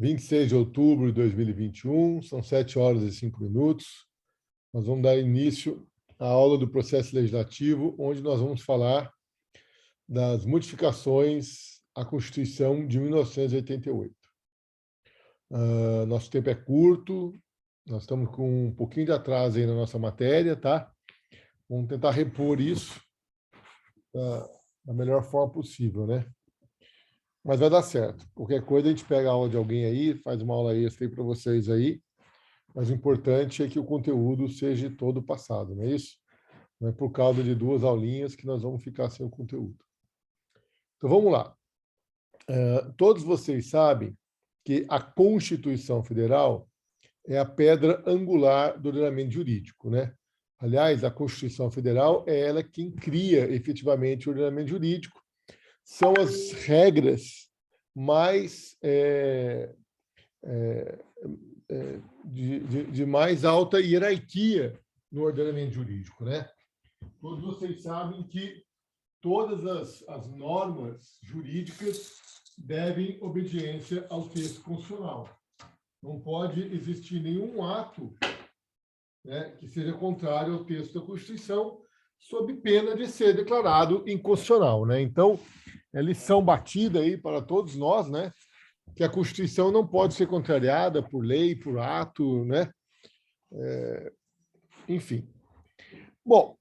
26 de outubro de 2021, são 7 horas e 5 minutos. Nós vamos dar início à aula do processo legislativo, onde nós vamos falar das modificações à Constituição de 1988. Nosso tempo é curto, nós estamos com um pouquinho de atraso aí na nossa matéria, tá? Vamos tentar repor isso da melhor forma possível, né? Mas vai dar certo. Qualquer coisa a gente pega a aula de alguém aí, faz uma aula extra aí para vocês aí. Mas o importante é que o conteúdo seja todo passado, não é isso? Não é por causa de 2 aulinhas que nós vamos ficar sem o conteúdo. Então vamos lá. Todos vocês sabem que a Constituição Federal é a pedra angular do ordenamento jurídico, né? Aliás, a Constituição Federal é ela quem cria efetivamente o ordenamento jurídico. São as regras mais de mais alta hierarquia no ordenamento jurídico, né? Todos vocês sabem que todas as normas jurídicas devem obediência ao texto constitucional. Não pode existir nenhum ato, né, que seja contrário ao texto da Constituição, sob pena de ser declarado inconstitucional, né? Então, é lição batida aí para todos nós, né? Que a Constituição não pode ser contrariada por lei, por ato, né? Enfim. Bom,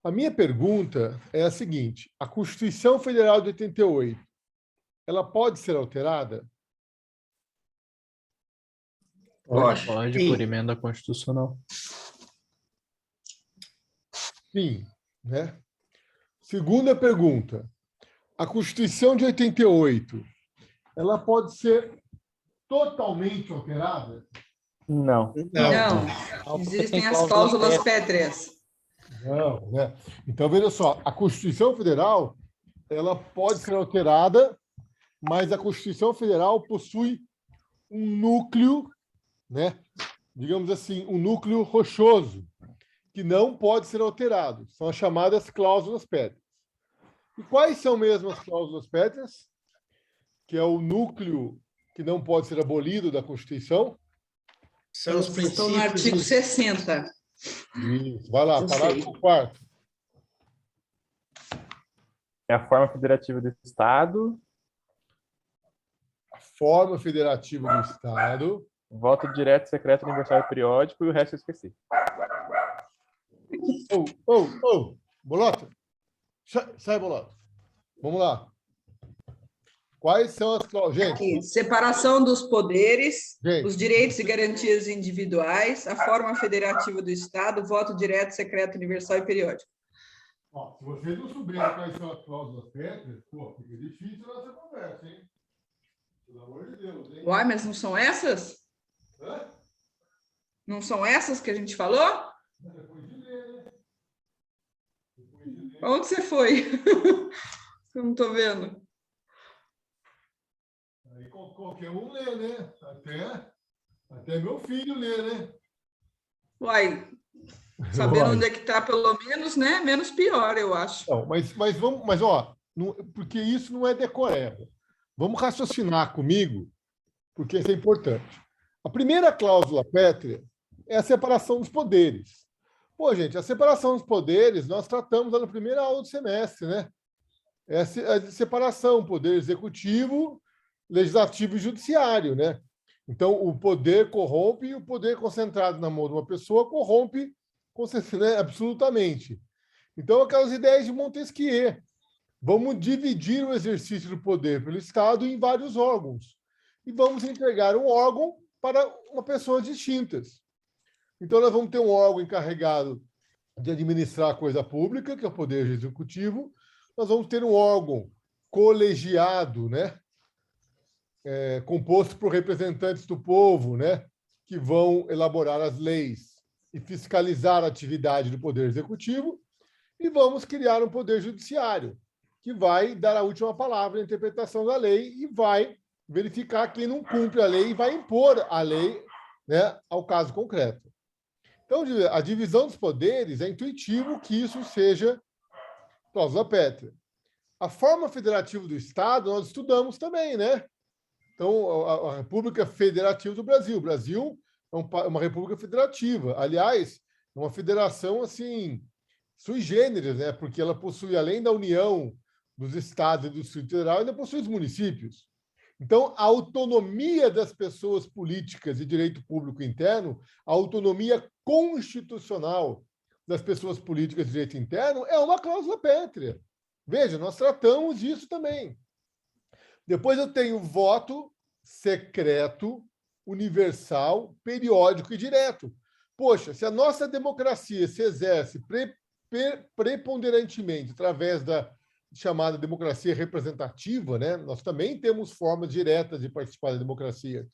a minha pergunta é a seguinte: a Constituição Federal de 88, ela pode ser alterada? Pode, por emenda constitucional. Sim, né? Segunda pergunta: a Constituição de 88, ela pode ser totalmente alterada? Não. Não, existem as cláusulas pétreas. Não, né? Então, veja só, a Constituição Federal, ela pode ser alterada, mas a Constituição Federal possui um núcleo, né? Digamos assim, um núcleo rochoso, que não pode ser alterado. São as chamadas cláusulas pétreas. E quais são mesmo as cláusulas pétreas? Que é o núcleo que não pode ser abolido da Constituição? São os princípios. Estão no artigo 60. Isso. Vai lá, parágrafo 4º. É a forma federativa do Estado. A forma federativa do Estado. Voto direto, secreto, universal e periódico, e o resto eu esqueci. Bolota. Sai, Bolota. Vamos lá. Quais são as cláusulas? Gente, aqui, separação dos poderes, gente, os direitos e garantias individuais, a forma federativa do Estado, voto direto, secreto, universal e periódico. Ó, se vocês não souberem quais são as cláusulas pétreas, pô, fica difícil nossa conversa, hein? Pelo amor de Deus, hein? Uai, mas não são essas? Hã? Não são essas que a gente falou? Depois de ler, né? Depois de ler. Onde você foi? Eu não estou vendo. Aí qualquer um lê, né? Até meu filho lê, né? Uai, sabendo onde é que está, pelo menos, né? Menos pior, eu acho. Não, mas ó, porque isso não é decoreba. Vamos raciocinar comigo, porque isso é importante. A primeira cláusula pétrea é a separação dos poderes. Pô, gente, a separação dos poderes nós tratamos lá na primeira aula do semestre, né? É a separação, poder executivo, legislativo e judiciário, né? Então, o poder corrompe e o poder concentrado na mão de uma pessoa corrompe, né, absolutamente. Então, aquelas ideias de Montesquieu. Vamos dividir o exercício do poder pelo Estado em vários órgãos. E vamos entregar um órgão para uma pessoas distintas. Então, nós vamos ter um órgão encarregado de administrar a coisa pública, que é o Poder Executivo. Nós vamos ter um órgão colegiado, né? Composto por representantes do povo, né? Que vão elaborar as leis e fiscalizar a atividade do Poder Executivo. E vamos criar um Poder Judiciário, que vai dar a última palavra na interpretação da lei e vai verificar quem não cumpre a lei e vai impor a lei, né, ao caso concreto. Então, a divisão dos poderes é intuitivo que isso seja cláusula pétrea. A forma federativa do Estado nós estudamos também, né? Então, a República Federativa do Brasil. O Brasil é uma república federativa. Aliás, é uma federação assim sui generis, né? Porque ela possui, além da União dos Estados e do Distrito Federal, ainda possui os municípios. Então, a autonomia das pessoas políticas e direito público interno, a autonomia constitucional das pessoas políticas de direito interno é uma cláusula pétrea. Veja, nós tratamos disso também. Depois eu tenho voto secreto, universal, periódico e direto. Poxa, se a nossa democracia se exerce preponderantemente através da chamada democracia representativa, né? Nós também temos formas diretas de participar da democracia,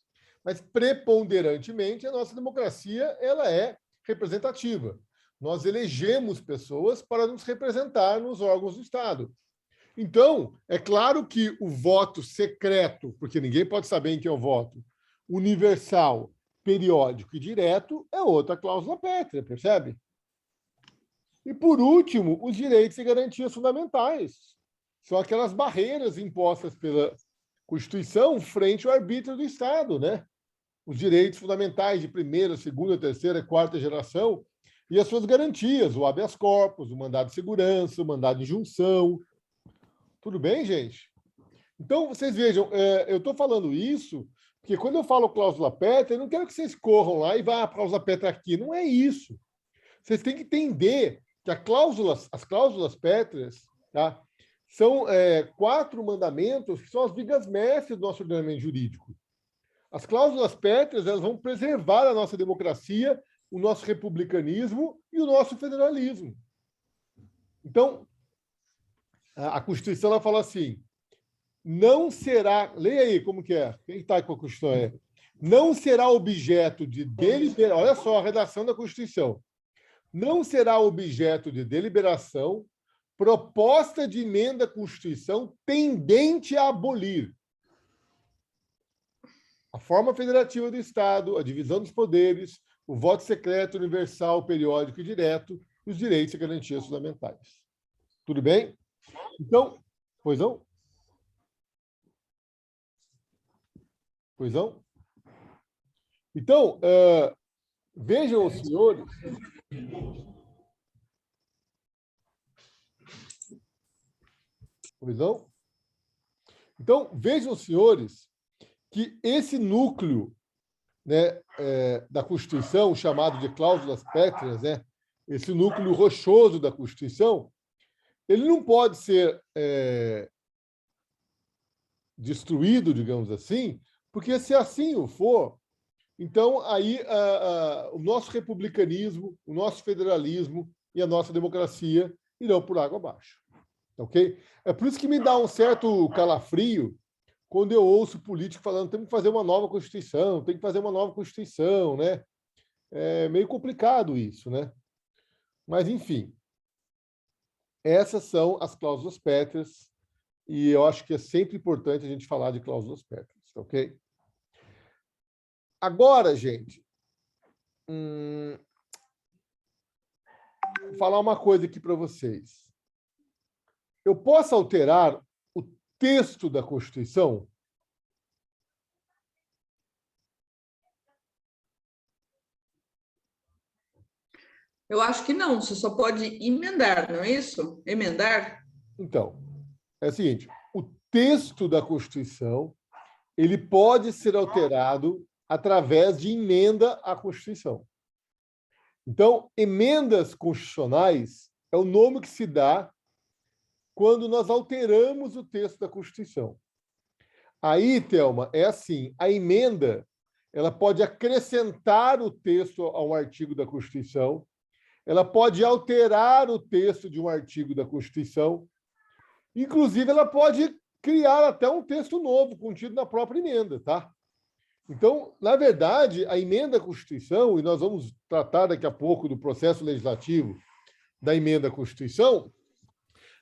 mas preponderantemente a nossa democracia ela é representativa. Nós elegemos pessoas para nos representar nos órgãos do Estado. Então, é claro que o voto secreto, porque ninguém pode saber em quem eu voto, universal, periódico e direto, é outra cláusula pétrea, percebe? E, por último, os direitos e garantias fundamentais. São aquelas barreiras impostas pela Constituição frente ao arbítrio do Estado, né? Os direitos fundamentais de primeira, segunda, terceira e quarta geração e as suas garantias, o habeas corpus, o mandado de segurança, o mandado de injunção. Tudo bem, gente? Então, vocês vejam, eu estou falando isso porque quando eu falo cláusula pétrea, eu não quero que vocês corram lá e vá a cláusula pétrea aqui. Não é isso. Vocês têm que entender que as cláusulas pétreas, tá, são 4 mandamentos que são as vigas mestres do nosso ordenamento jurídico. As cláusulas pétreas elas vão preservar a nossa democracia, o nosso republicanismo e o nosso federalismo. Então, a Constituição ela fala assim, não será... Leia aí como que é. Quem está com a Constituição? Não será objeto de deliberação... Olha só a redação da Constituição. Não será objeto de deliberação proposta de emenda à Constituição tendente a abolir a forma federativa do Estado, a divisão dos poderes, o voto secreto, universal, periódico e direto, e os direitos e garantias fundamentais. Tudo bem? Então, pois não? Pois não? Então, vejam os senhores... Pois não? Então, vejam, senhores, que esse núcleo, né, da Constituição, chamado de cláusulas pétreas, né, esse núcleo rochoso da Constituição, ele não pode ser destruído, digamos assim, porque se assim o for, então aí o nosso republicanismo, o nosso federalismo e a nossa democracia irão por água abaixo. Ok? É por isso que me dá um certo calafrio quando eu ouço político falando temos que fazer uma nova Constituição, tem que fazer uma nova Constituição, né? É meio complicado isso, né? Mas, enfim, essas são as cláusulas pétreas e eu acho que é sempre importante a gente falar de cláusulas pétreas, ok? Agora, gente, vou falar uma coisa aqui para vocês. Eu posso alterar o texto da Constituição? Eu acho que não, você só pode emendar, não é isso? Emendar? Então, é o seguinte, o texto da Constituição ele pode ser alterado através de emenda à Constituição. Então, emendas constitucionais é o nome que se dá quando nós alteramos o texto da Constituição. Aí, Thelma, é assim, a emenda ela pode acrescentar o texto a um artigo da Constituição, ela pode alterar o texto de um artigo da Constituição, inclusive ela pode criar até um texto novo contido na própria emenda, tá? Então, na verdade, a emenda à Constituição, e nós vamos tratar daqui a pouco do processo legislativo da emenda à Constituição,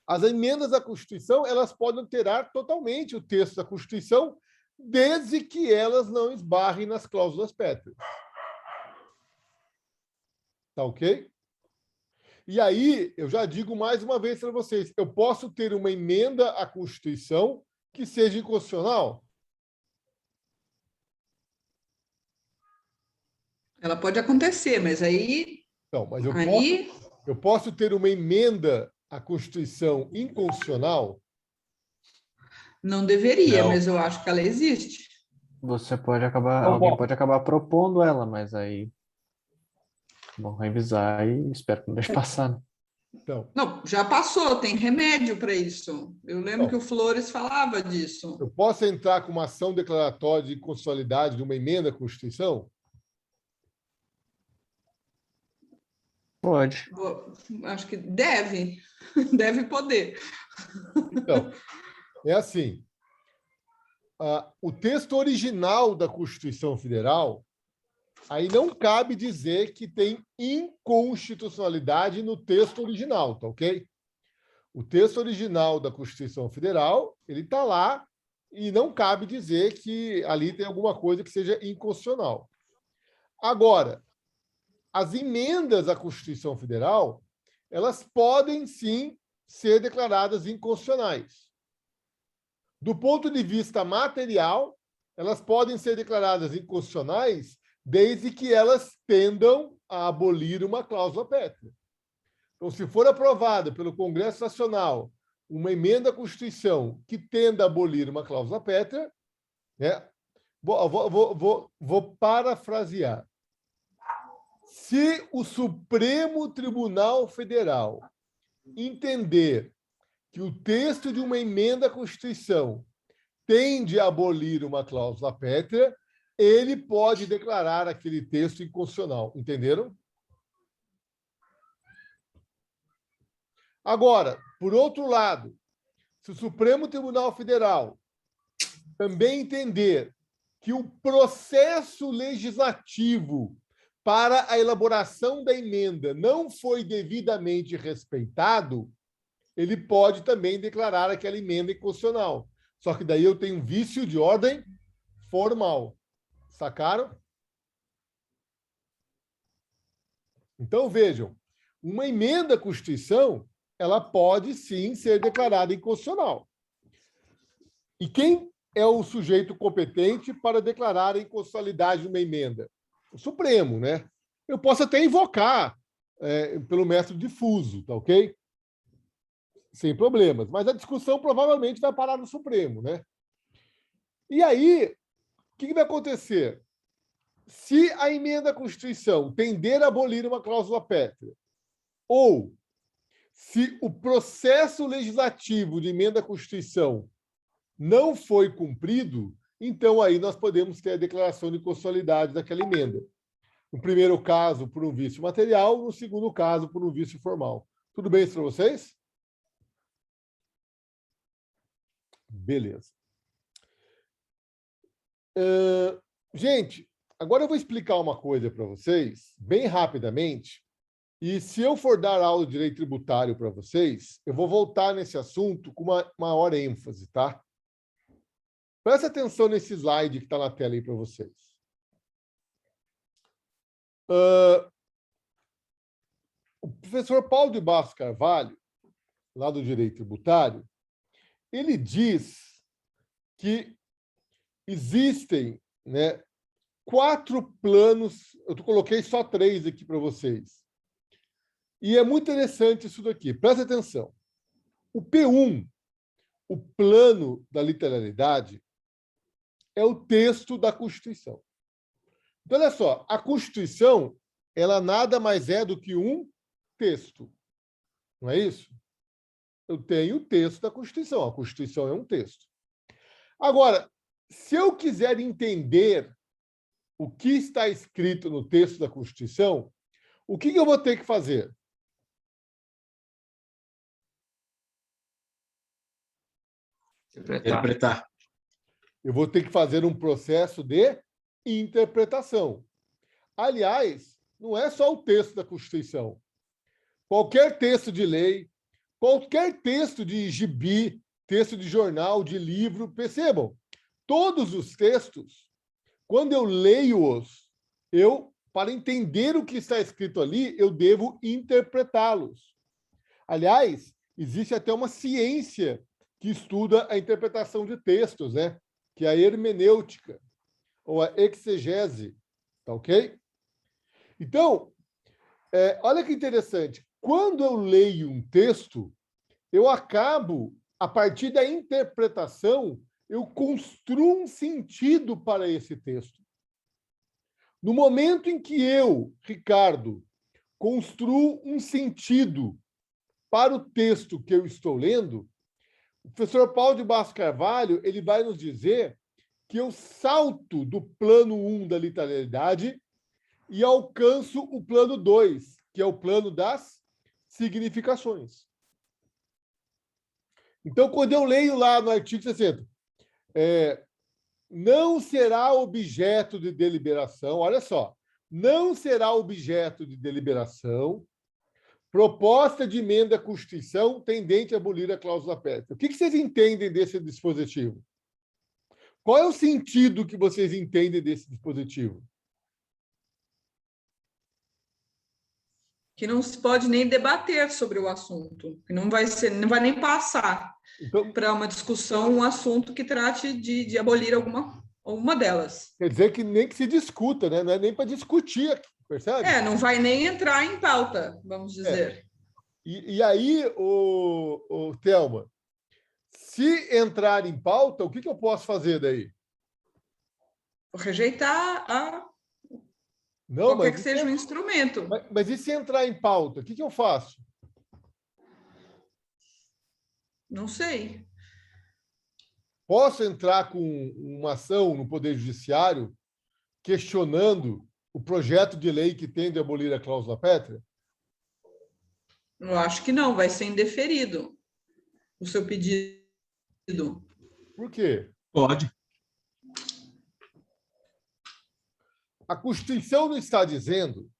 as emendas à Constituição elas podem alterar totalmente o texto da Constituição, desde que elas não esbarrem nas cláusulas pétreas. Tá ok? E aí, eu já digo mais uma vez para vocês, eu posso ter uma emenda à Constituição que seja inconstitucional? Ela pode acontecer, mas Não, mas aí eu posso ter uma emenda à Constituição inconstitucional? não deveria, Não. mas eu acho que ela existe. Você pode acabar, Não, alguém bom. pode acabar propondo ela, mas aí vão revisar e espero que não deixe passar, né? Então, Não, já passou, tem remédio para isso. Eu lembro Não. que o Flores falava disso. eu posso entrar com uma ação declaratória de inconstitucionalidade de uma emenda à Constituição? Pode. Acho que deve, deve poder. Então, é assim, o texto original da Constituição Federal, aí não cabe dizer que tem inconstitucionalidade no texto original, tá ok? O texto original da Constituição Federal, ele está lá e não cabe dizer que ali tem alguma coisa que seja inconstitucional. Agora, as emendas à Constituição Federal, elas podem sim ser declaradas inconstitucionais. Do ponto de vista material, elas podem ser declaradas inconstitucionais desde que elas tendam a abolir uma cláusula pétrea. Então, se for aprovada pelo Congresso Nacional uma emenda à Constituição que tenda a abolir uma cláusula pétrea, né? Vou parafrasear. Se o Supremo Tribunal Federal entender que o texto de uma emenda à Constituição tende a abolir uma cláusula pétrea, ele pode declarar aquele texto inconstitucional. Entenderam? Agora, por outro lado, se o Supremo Tribunal Federal também entender que o processo legislativo para a elaboração da emenda não foi devidamente respeitado, ele pode também declarar aquela emenda inconstitucional. Só que daí eu tenho um vício de ordem formal. Sacaram? Então, vejam, uma emenda à Constituição, ela pode sim ser declarada inconstitucional. E quem é o sujeito competente para declarar a inconstitucionalidade de uma emenda? O Supremo, né? Eu posso até invocar pelo método difuso, tá ok? Sem problemas. Mas a discussão provavelmente vai parar no Supremo, né? E aí, o que vai acontecer? Se a emenda à Constituição tender a abolir uma cláusula pétrea, ou se o processo legislativo de emenda à Constituição não foi cumprido, então aí nós podemos ter a declaração de constitucionalidade daquela emenda. No primeiro caso, por um vício material, no segundo caso, por um vício formal. Tudo bem isso para vocês? Beleza. Gente, agora eu vou explicar uma coisa para vocês, bem rapidamente, e se eu for dar aula de direito tributário para vocês, eu vou voltar nesse assunto com uma maior ênfase, tá? Presta atenção nesse slide que está na tela aí para vocês. O professor Paulo de Barros Carvalho, lá do direito tributário, ele diz que existem, né, 4 planos, eu coloquei só 3 aqui para vocês. E é muito interessante isso daqui, presta atenção. O P1, o plano da literalidade, é o texto da Constituição. Então, olha só, a Constituição, ela nada mais é do que um texto. Não é isso? Eu tenho o texto da Constituição. A Constituição é um texto. Agora, se eu quiser entender o que está escrito no texto da Constituição, o que eu vou ter que fazer? Interpretar. Eu vou ter que fazer um processo de interpretação. Aliás, não é só o texto da Constituição. Qualquer texto de lei, qualquer texto de gibi, texto de jornal, de livro, percebam, todos os textos, quando eu leio-os, eu para entender o que está escrito ali, eu devo interpretá-los. Aliás, existe até uma ciência que estuda a interpretação de textos, né? Que é a hermenêutica, ou a exegese, tá ok? Então, olha que interessante. Quando eu leio um texto, eu acabo, a partir da interpretação, eu construo um sentido para esse texto. No momento em que eu, Ricardo, construo um sentido para o texto que eu estou lendo, o professor Paulo de Barros Carvalho ele vai nos dizer que eu salto do plano 1 da literalidade e alcanço o plano 2, que é o plano das significações. Então, quando eu leio lá no artigo 60, não será objeto de deliberação, olha só, não será objeto de deliberação proposta de emenda à Constituição tendente a abolir a cláusula pétrea. O que vocês entendem desse dispositivo? Qual é o sentido que vocês entendem desse dispositivo? Que não se pode nem debater sobre o assunto, que não vai nem passar para uma discussão um assunto que trate de abolir alguma delas. Quer dizer que nem que se discuta, né? Não é nem para discutir, percebe? Não vai nem entrar em pauta, vamos dizer. E aí, Thelma, se entrar em pauta, o que eu posso fazer daí? Rejeitar Não, qualquer que seja o instrumento. Mas e se entrar em pauta, o que eu faço? Não sei. Posso entrar com uma ação no Poder Judiciário questionando o projeto de lei que tende a abolir a cláusula pétrea? Eu acho que não, vai ser indeferido o seu pedido. Por quê? Pode. A Constituição não está dizendo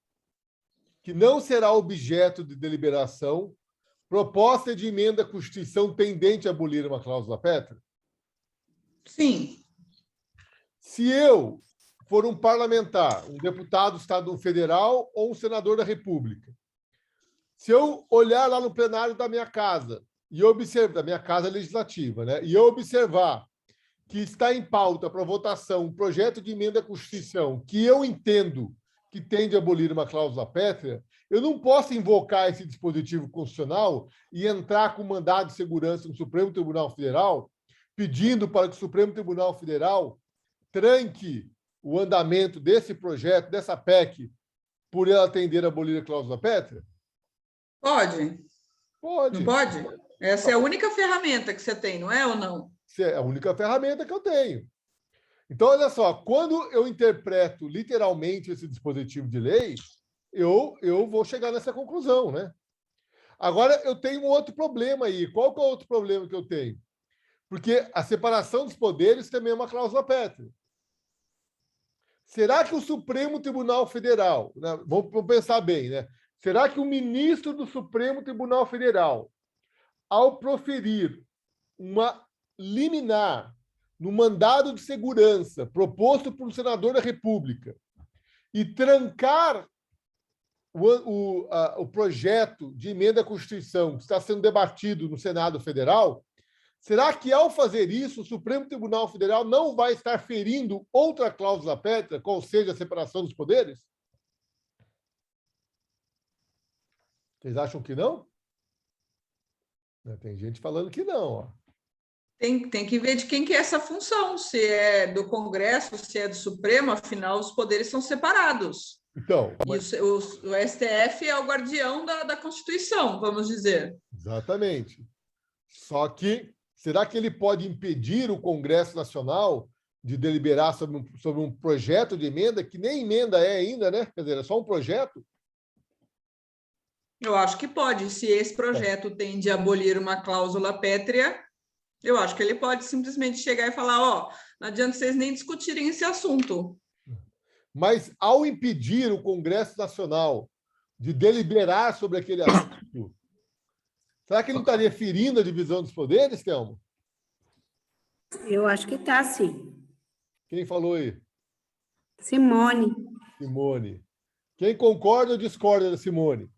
que não será objeto de deliberação proposta de emenda à Constituição tendente a abolir uma cláusula pétrea? Sim. Se eu for um parlamentar, um deputado estadual federal ou um senador da República, se eu olhar lá no plenário da minha casa e observar, da minha casa legislativa, né, e eu observar que está em pauta para votação um projeto de emenda à Constituição que eu entendo que tende a abolir uma cláusula pétrea, eu não posso invocar esse dispositivo constitucional e entrar com mandado de segurança no Supremo Tribunal Federal pedindo para que o Supremo Tribunal Federal tranque o andamento desse projeto, dessa PEC, por ela tender a abolir a cláusula pétrea? Pode. Pode. Não pode? Essa é a única ferramenta que você tem, não é ou não? Essa é a única ferramenta que eu tenho. Então, olha só, quando eu interpreto literalmente esse dispositivo de lei, eu vou chegar nessa conclusão, né? Agora, eu tenho um outro problema aí. Qual que é o outro problema que eu tenho? Porque a separação dos poderes também é uma cláusula pétrea. Será que o Supremo Tribunal Federal, né, vamos pensar bem, né? Será que o ministro do Supremo Tribunal Federal, ao proferir uma liminar no mandado de segurança proposto por um senador da República e trancar o projeto de emenda à Constituição que está sendo debatido no Senado Federal, será que, ao fazer isso, o Supremo Tribunal Federal não vai estar ferindo outra cláusula pétrea, qual seja a separação dos poderes? Vocês acham que não? Tem gente falando que não. Ó. Tem que ver de quem que é essa função, se é do Congresso, se é do Supremo, afinal, os poderes são separados. Então, mas... o STF é o guardião da Constituição, vamos dizer. Exatamente. Só que, será que ele pode impedir o Congresso Nacional de deliberar sobre um projeto de emenda, que nem emenda é ainda, né? Quer dizer, é só um projeto? Eu acho que pode. Se esse projeto tende a abolir uma cláusula pétrea, eu acho que ele pode simplesmente chegar e falar, não adianta vocês nem discutirem esse assunto. Mas, ao impedir o Congresso Nacional de deliberar sobre aquele assunto, será que ele não estaria ferindo a divisão dos poderes, Thelma? Eu acho que está, sim. Quem falou aí? Simone. Simone. Quem concorda ou discorda da Simone?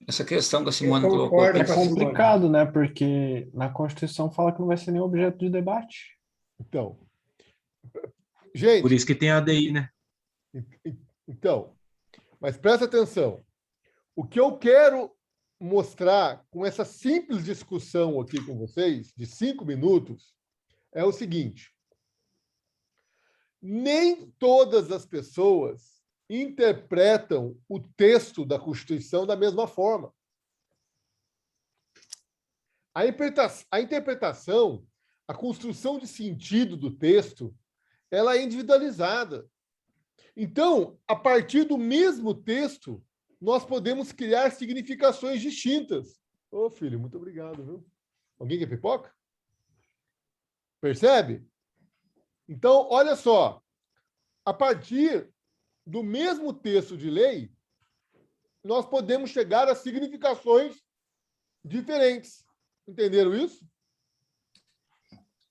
Essa questão que a Simone Eu colocou concordo É aqui, com a Simone. complicado, né? Porque na Constituição fala que não vai ser nem objeto de debate. Então, por gente, isso que tem a ADI, né? então, mas presta atenção. O que eu quero mostrar com essa simples discussão aqui com vocês, de 5 minutos, é o seguinte: nem todas as pessoas interpretam o texto da Constituição da mesma forma. A interpretação, a construção de sentido do texto, ela é individualizada. Então, a partir do mesmo texto, nós podemos criar significações distintas. Ô, filho, muito obrigado, viu? Alguém quer pipoca? Percebe? Então, olha só. A partir do mesmo texto de lei, nós podemos chegar a significações diferentes. Entenderam isso?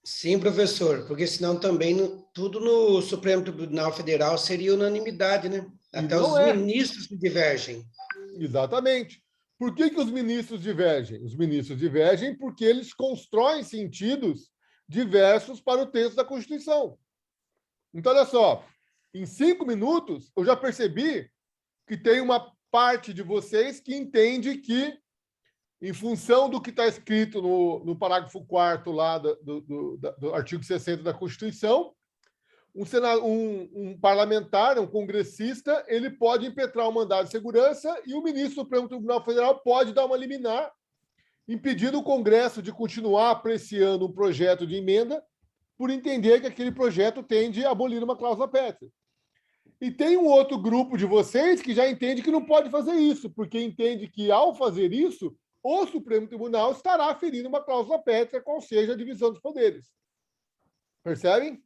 Sim, professor, porque senão também tudo no Supremo Tribunal Federal seria unanimidade, né? Até os ministros se divergem. Exatamente. Por que os ministros divergem? Os ministros divergem porque eles constroem sentidos diversos para o texto da Constituição. Então, olha só, em 5 minutos, eu já percebi que tem uma parte de vocês que entende que, em função do que está escrito no parágrafo 4º lá do artigo 60 da Constituição, um parlamentar, um congressista, ele pode impetrar um mandado de segurança e o ministro do Supremo Tribunal Federal pode dar uma liminar impedindo o Congresso de continuar apreciando um projeto de emenda por entender que aquele projeto tende a abolir uma cláusula pétrea. E tem um outro grupo de vocês que já entende que não pode fazer isso, porque entende que, ao fazer isso, o Supremo Tribunal estará ferindo uma cláusula pétrea, qual seja a divisão dos poderes. Percebem?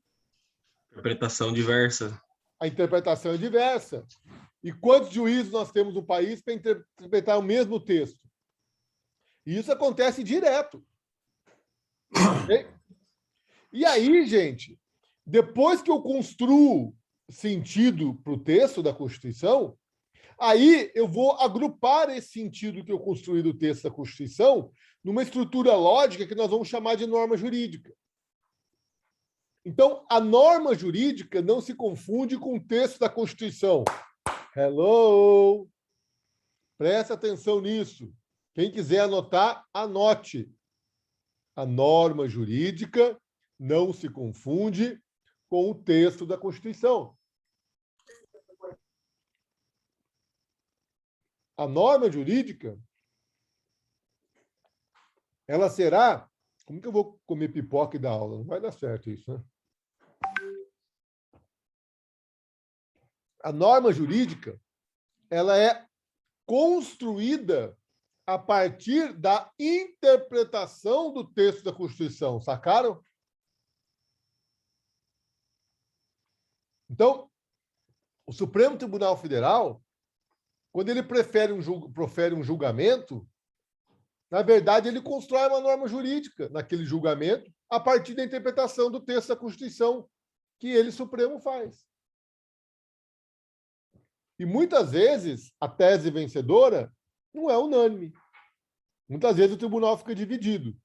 Interpretação diversa. A interpretação é diversa. E quantos juízes nós temos no país para interpretar o mesmo texto? E isso acontece direto. Okay? E aí, gente, depois que eu construo sentido para o texto da Constituição, aí eu vou agrupar esse sentido que eu construí do texto da Constituição numa estrutura lógica que nós vamos chamar de norma jurídica. Então, a norma jurídica não se confunde com o texto da Constituição. Hello! Presta atenção nisso. Quem quiser anotar, anote. A norma jurídica não se confunde com o texto da Constituição. A norma jurídica, ela será... Como que eu vou comer pipoca e dar aula? Não vai dar certo isso, né? A norma jurídica, ela é construída a partir da interpretação do texto da Constituição. Sacaram? Então, o Supremo Tribunal Federal, quando ele profere um julgamento, na verdade, ele constrói uma norma jurídica naquele julgamento a partir da interpretação do texto da Constituição que ele, Supremo, faz. E muitas vezes a tese vencedora não é unânime. Muitas vezes o tribunal fica dividido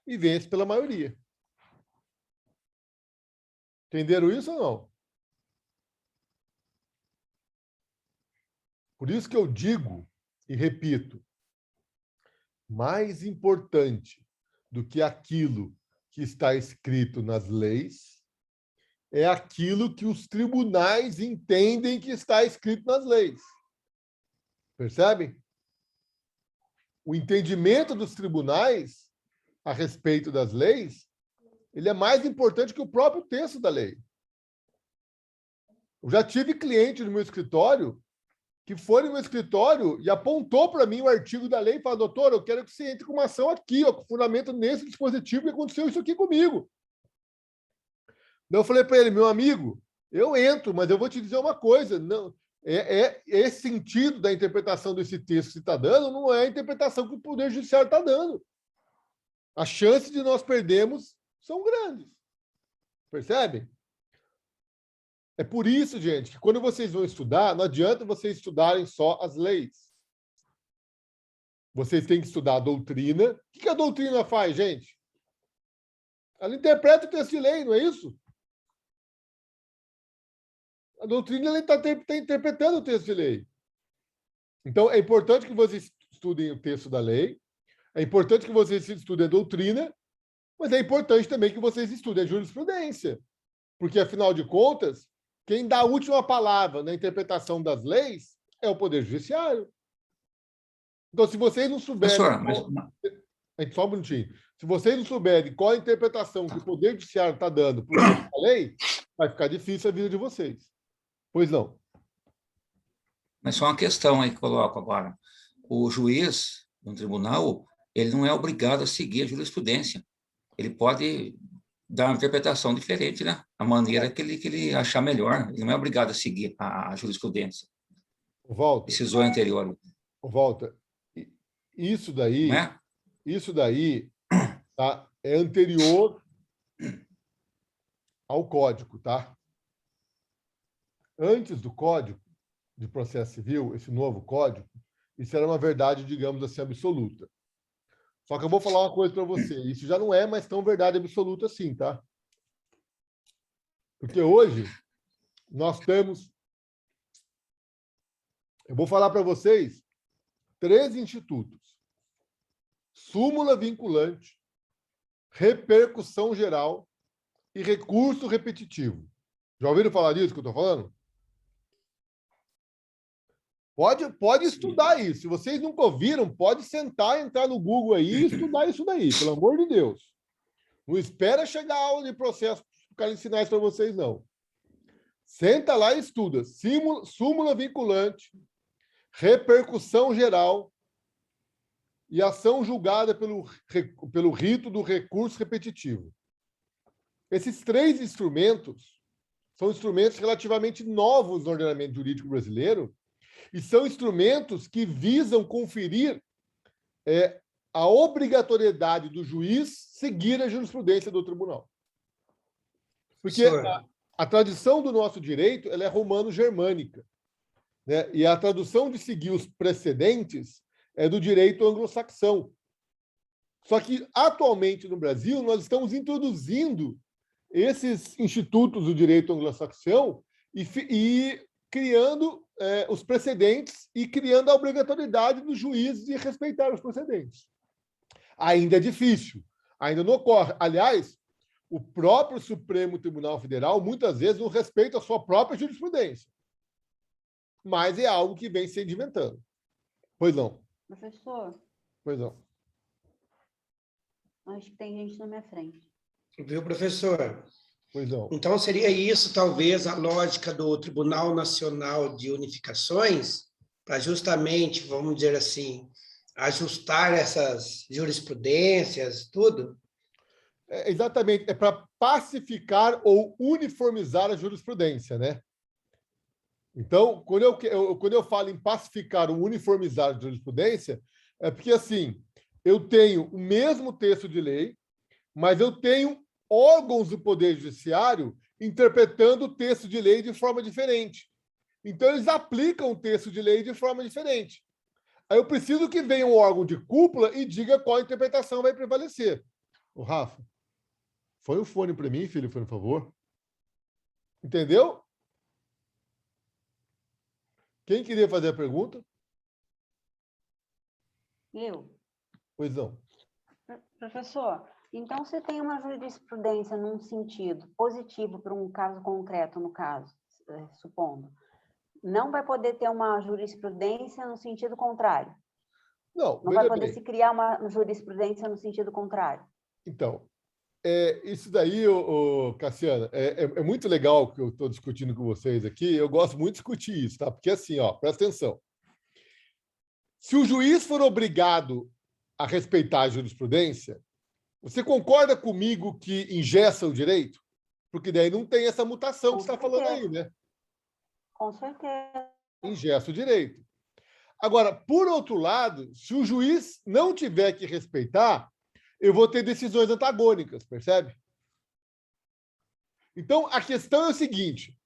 e vence pela maioria. Entenderam isso ou não? Por isso que eu digo e repito, mais importante do que aquilo que está escrito nas leis é aquilo que os tribunais entendem que está escrito nas leis. Percebem? O entendimento dos tribunais a respeito das leis, ele é mais importante que o próprio texto da lei. Eu já tive cliente no meu escritório que foi no meu escritório e apontou para mim o artigo da lei e falou: doutor, eu quero que você entre com uma ação aqui, ó, com fundamento nesse dispositivo, que aconteceu isso aqui comigo. Então eu falei para ele: meu amigo, eu entro, mas eu vou te dizer uma coisa, não, esse sentido da interpretação desse texto que você está dando não é a interpretação que o Poder Judiciário está dando. As chances de nós perdermos são grandes. Percebem? É por isso, gente, que quando vocês vão estudar, não adianta vocês estudarem só as leis. Vocês têm que estudar a doutrina. O que a doutrina faz, gente? Ela interpreta o texto de lei, não é isso? A doutrina está interpretando o texto de lei. Então, é importante que vocês estudem o texto da lei, é importante que vocês estudem a doutrina, mas é importante também que vocês estudem a jurisprudência. Porque, afinal de contas, quem dá a última palavra na interpretação das leis é o Poder Judiciário. Então, se vocês não souberem... Só um minutinho. Se vocês não souberem qual a interpretação que o Poder Judiciário está dando por a lei, vai ficar difícil a vida de vocês. Pois não. Mas só uma questão aí que coloco agora. O juiz no tribunal, ele não é obrigado a seguir a jurisprudência. Ele pode dar uma interpretação diferente, né? A maneira que ele achar melhor. Ele não é obrigado a seguir a jurisprudência. Walter, decisão anterior. Walter, isso daí, é? Tá, é anterior ao Código, tá? Antes do Código de Processo Civil, esse novo Código, isso era uma verdade, digamos assim, absoluta. Só que eu vou falar uma coisa para você, isso já não é mais tão verdade absoluta assim, tá? Porque hoje nós temos... Eu vou falar para vocês 3 institutos. Súmula vinculante, repercussão geral e recurso repetitivo. Já ouviram falar disso que eu estou falando? Pode estudar isso. Se vocês nunca ouviram, pode sentar, entrar no Google aí e estudar isso daí, pelo amor de Deus. Não espera chegar a aula de processo para ensinar isso para vocês, não. Senta lá e estuda. Súmula vinculante, repercussão geral e ação julgada pelo rito do recurso repetitivo. Esses 3 instrumentos são instrumentos relativamente novos no ordenamento jurídico brasileiro e são instrumentos que visam conferir a obrigatoriedade do juiz seguir a jurisprudência do tribunal. Porque a tradição do nosso direito ela é romano-germânica, né? E a tradução de seguir os precedentes é do direito anglo-saxão. Só que, atualmente, no Brasil, nós estamos introduzindo esses institutos do direito anglo-saxão e criando os precedentes e criando a obrigatoriedade do juiz de respeitar os precedentes. Ainda é difícil, ainda não ocorre. Aliás, o próprio Supremo Tribunal Federal, muitas vezes, não respeita a sua própria jurisprudência. Mas é algo que vem sedimentando. Pois não. Professor? Pois não. Acho que tem gente na minha frente. Viu, professor? Pois não. Então, seria isso, talvez, a lógica do Tribunal Nacional de Unificações, para justamente, vamos dizer assim, ajustar essas jurisprudências, tudo? Exatamente. É para pacificar ou uniformizar a jurisprudência, né? Então, quando eu falo em pacificar ou uniformizar a jurisprudência, é porque, assim, eu tenho o mesmo texto de lei, mas eu tenho órgãos do Poder Judiciário interpretando o texto de lei de forma diferente. Então, eles aplicam o texto de lei de forma diferente. Aí eu preciso que venha um órgão de cúpula e diga qual interpretação vai prevalecer. Ô, Rafa, põe o fone para mim, filho, por favor. Entendeu? Quem queria fazer a pergunta? Eu. Pois não. Professor, então se tem uma jurisprudência num sentido positivo para um caso concreto, no caso, supondo, não vai poder ter uma jurisprudência no sentido contrário? Não vai poder se criar uma jurisprudência no sentido contrário? Então, isso daí, Cassiana, é muito legal o que eu estou discutindo com vocês aqui. Eu gosto muito de discutir isso, tá? Porque assim, presta atenção. Se o juiz for obrigado a respeitar a jurisprudência, você concorda comigo que engessa o direito? Porque daí não tem essa mutação que você está falando aí, né? Com certeza. Engessa o direito. Agora, por outro lado, se o juiz não tiver que respeitar, eu vou ter decisões antagônicas, percebe? Então, a questão é o seguinte,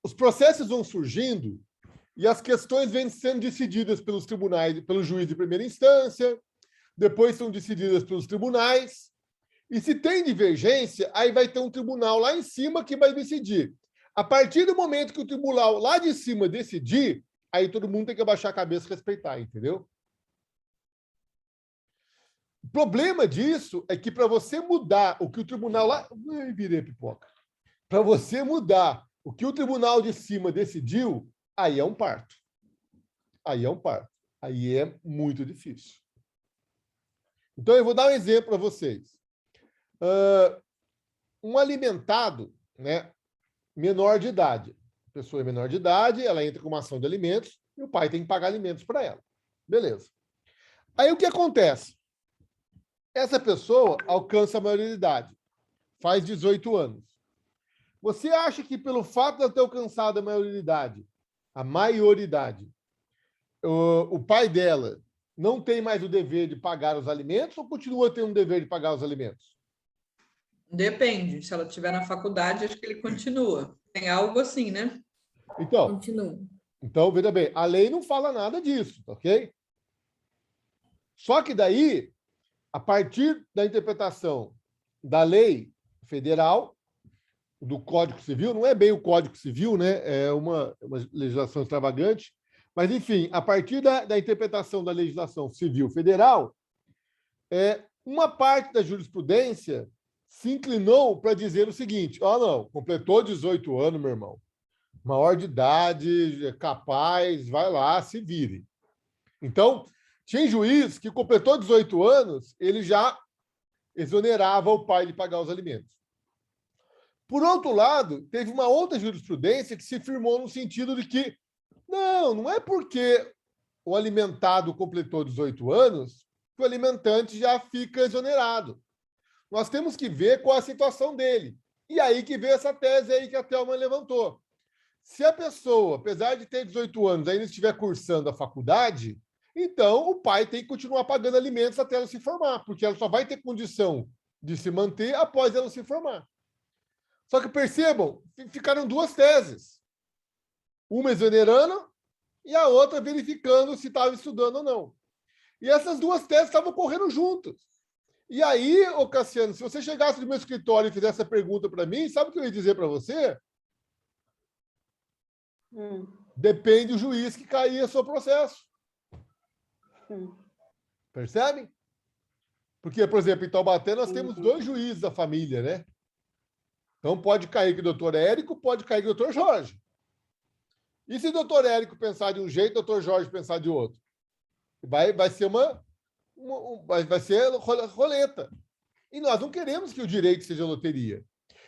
Os processos vão surgindo e as questões vêm sendo decididas pelos tribunais, pelo juiz de primeira instância, depois são decididas pelos tribunais, e se tem divergência, aí vai ter um tribunal lá em cima que vai decidir. A partir do momento que o tribunal lá de cima decidir, aí todo mundo tem que abaixar a cabeça e respeitar, entendeu? O problema disso é que para você mudar o que o tribunal lá... Ai, virei pipoca. Para você mudar o que o tribunal de cima decidiu, aí é um parto. Aí é um parto. Aí é muito difícil. Então, eu vou dar um exemplo para vocês. Um alimentado, né, menor de idade. A pessoa é menor de idade, ela entra com uma ação de alimentos e o pai tem que pagar alimentos para ela. Beleza. Aí o que acontece? Essa pessoa alcança a maioridade, faz 18 anos. Você acha que pelo fato de ela ter alcançado a maioridade, o pai dela não tem mais o dever de pagar os alimentos ou continua tendo o dever de pagar os alimentos? Depende. Se ela estiver na faculdade, acho que ele continua. Tem algo assim, né? Então, Continua. Então, veja bem, a lei não fala nada disso, ok? Só que daí, a partir da interpretação da lei federal, do Código Civil, não é bem o Código Civil, né? É uma legislação extravagante, mas, enfim, a partir da interpretação da legislação civil federal, uma parte da jurisprudência se inclinou para dizer o seguinte: não, completou 18 anos, meu irmão, maior de idade, capaz, vai lá, se vire. Então, tinha juiz que completou 18 anos, ele já exonerava o pai de pagar os alimentos. Por outro lado, teve uma outra jurisprudência que se firmou no sentido de que não é porque o alimentado completou 18 anos que o alimentante já fica exonerado. Nós temos que ver qual a situação dele. E aí que veio essa tese aí que a Thelma levantou. Se a pessoa, apesar de ter 18 anos, ainda estiver cursando a faculdade, então o pai tem que continuar pagando alimentos até ela se formar, porque ela só vai ter condição de se manter após ela se formar. Só que percebam, ficaram duas teses. Uma exonerando e a outra verificando se estava estudando ou não. E essas duas teses estavam correndo juntas. E aí, Cassiano, se você chegasse no meu escritório e fizesse essa pergunta para mim, sabe o que eu ia dizer para você? Depende do juiz que caía seu processo. Percebe? Porque, por exemplo, em Taubaté nós temos 2 juízes da família, né? Então pode cair que o doutor Érico, pode cair que o doutor Jorge. E se o doutor Érico pensar de um jeito, o doutor Jorge pensar de outro? Vai ser vai ser roleta. E nós não queremos que o direito seja loteria.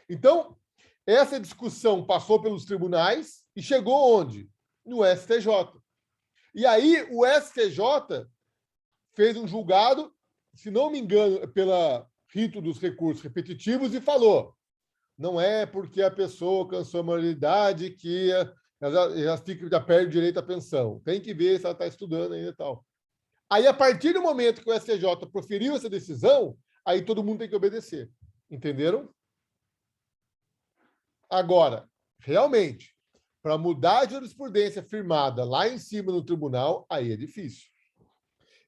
Então, essa discussão passou pelos tribunais e chegou onde? No STJ. E aí, o STJ fez um julgado, se não me engano, pela rito dos recursos repetitivos, e falou: não é porque a pessoa alcançou a maioridade que ela já perde o direito à pensão. Tem que ver se ela está estudando ainda e tal. Aí, a partir do momento que o STJ proferiu essa decisão, aí todo mundo tem que obedecer. Entenderam? Agora, realmente, para mudar a jurisprudência firmada lá em cima no tribunal, aí é difícil.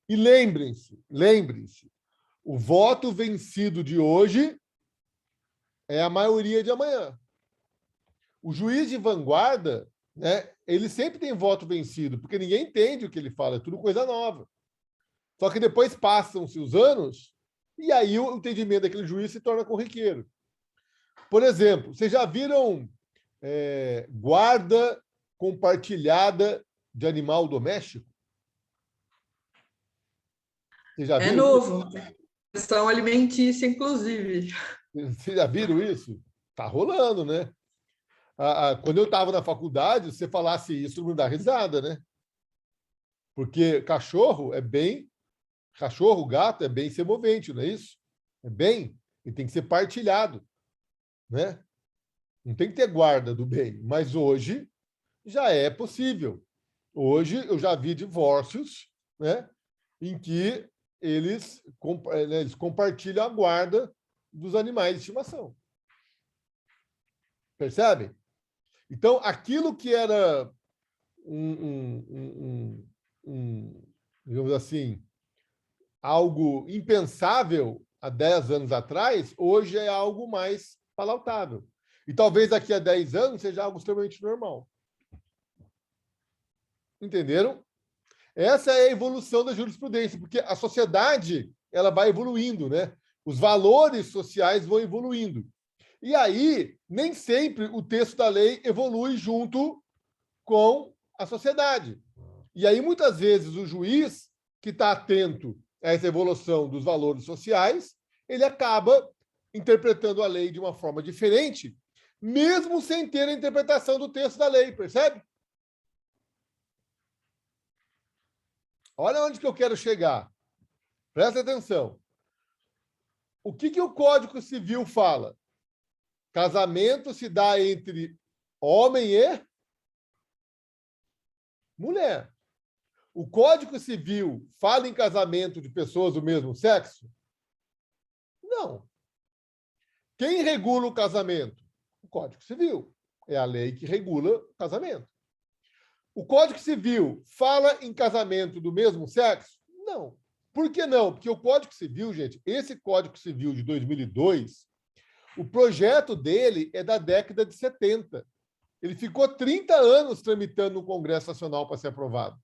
E lembrem-se, o voto vencido de hoje é a maioria de amanhã. O juiz de vanguarda, né, ele sempre tem voto vencido, porque ninguém entende o que ele fala, é tudo coisa nova. Só que depois passam-se os anos e aí o entendimento daquele juiz se torna corriqueiro. Por exemplo, vocês já viram guarda compartilhada de animal doméstico? Vocês já viram novo. Questão alimentícia, inclusive. Vocês já viram isso? Tá rolando, né? Quando eu estava na faculdade, se você falasse isso, todo mundo dá risada, né? Porque cachorro, gato é bem semovente, não é isso? Ele tem que ser partilhado, né? Não tem que ter guarda do bem, mas hoje já é possível. Hoje eu já vi divórcios, né, em que eles compartilham a guarda dos animais de estimação. Percebe? Então, aquilo que era digamos assim, algo impensável há 10 anos atrás, hoje é algo mais palautável. E talvez daqui a 10 anos seja algo extremamente normal. Entenderam? Essa é a evolução da jurisprudência, porque a sociedade ela vai evoluindo, né? Os valores sociais vão evoluindo. E aí, nem sempre o texto da lei evolui junto com a sociedade. E aí, muitas vezes, o juiz que está atento a essa evolução dos valores sociais, ele acaba interpretando a lei de uma forma diferente, mesmo sem ter a interpretação do texto da lei, percebe? Olha onde que eu quero chegar. Presta atenção. O que o Código Civil fala? Casamento se dá entre homem e mulher. O Código Civil fala em casamento de pessoas do mesmo sexo? Não. Quem regula o casamento? O Código Civil. É a lei que regula o casamento. O Código Civil fala em casamento do mesmo sexo? Não. Por que não? Porque o Código Civil, gente, esse Código Civil de 2002, o projeto dele é da década de 70. Ele ficou 30 anos tramitando no Congresso Nacional para ser aprovado.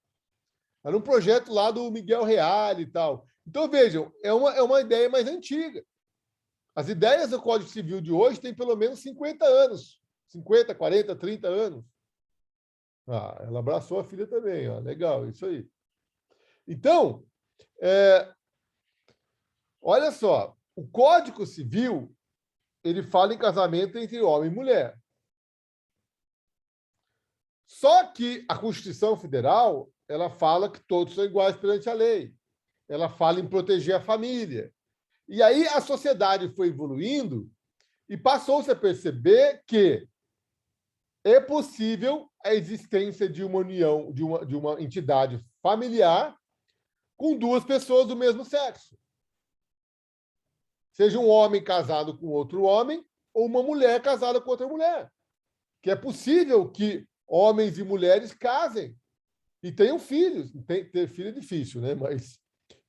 Era um projeto lá do Miguel Reale e tal. Então, vejam, é uma ideia mais antiga. As ideias do Código Civil de hoje têm pelo menos 50 anos. 50, 40, 30 anos. Ah, ela abraçou a filha também. Ó. Legal, isso aí. Então, olha só, o Código Civil ele fala em casamento entre homem e mulher. Só que a Constituição Federal ela fala que todos são iguais perante a lei. Ela fala em proteger a família. E aí a sociedade foi evoluindo e passou-se a perceber que é possível a existência de uma união, de uma entidade familiar com duas pessoas do mesmo sexo. Seja um homem casado com outro homem ou uma mulher casada com outra mulher. Que é possível que homens e mulheres casem e tenham filhos. Ter filho é difícil, né? Mas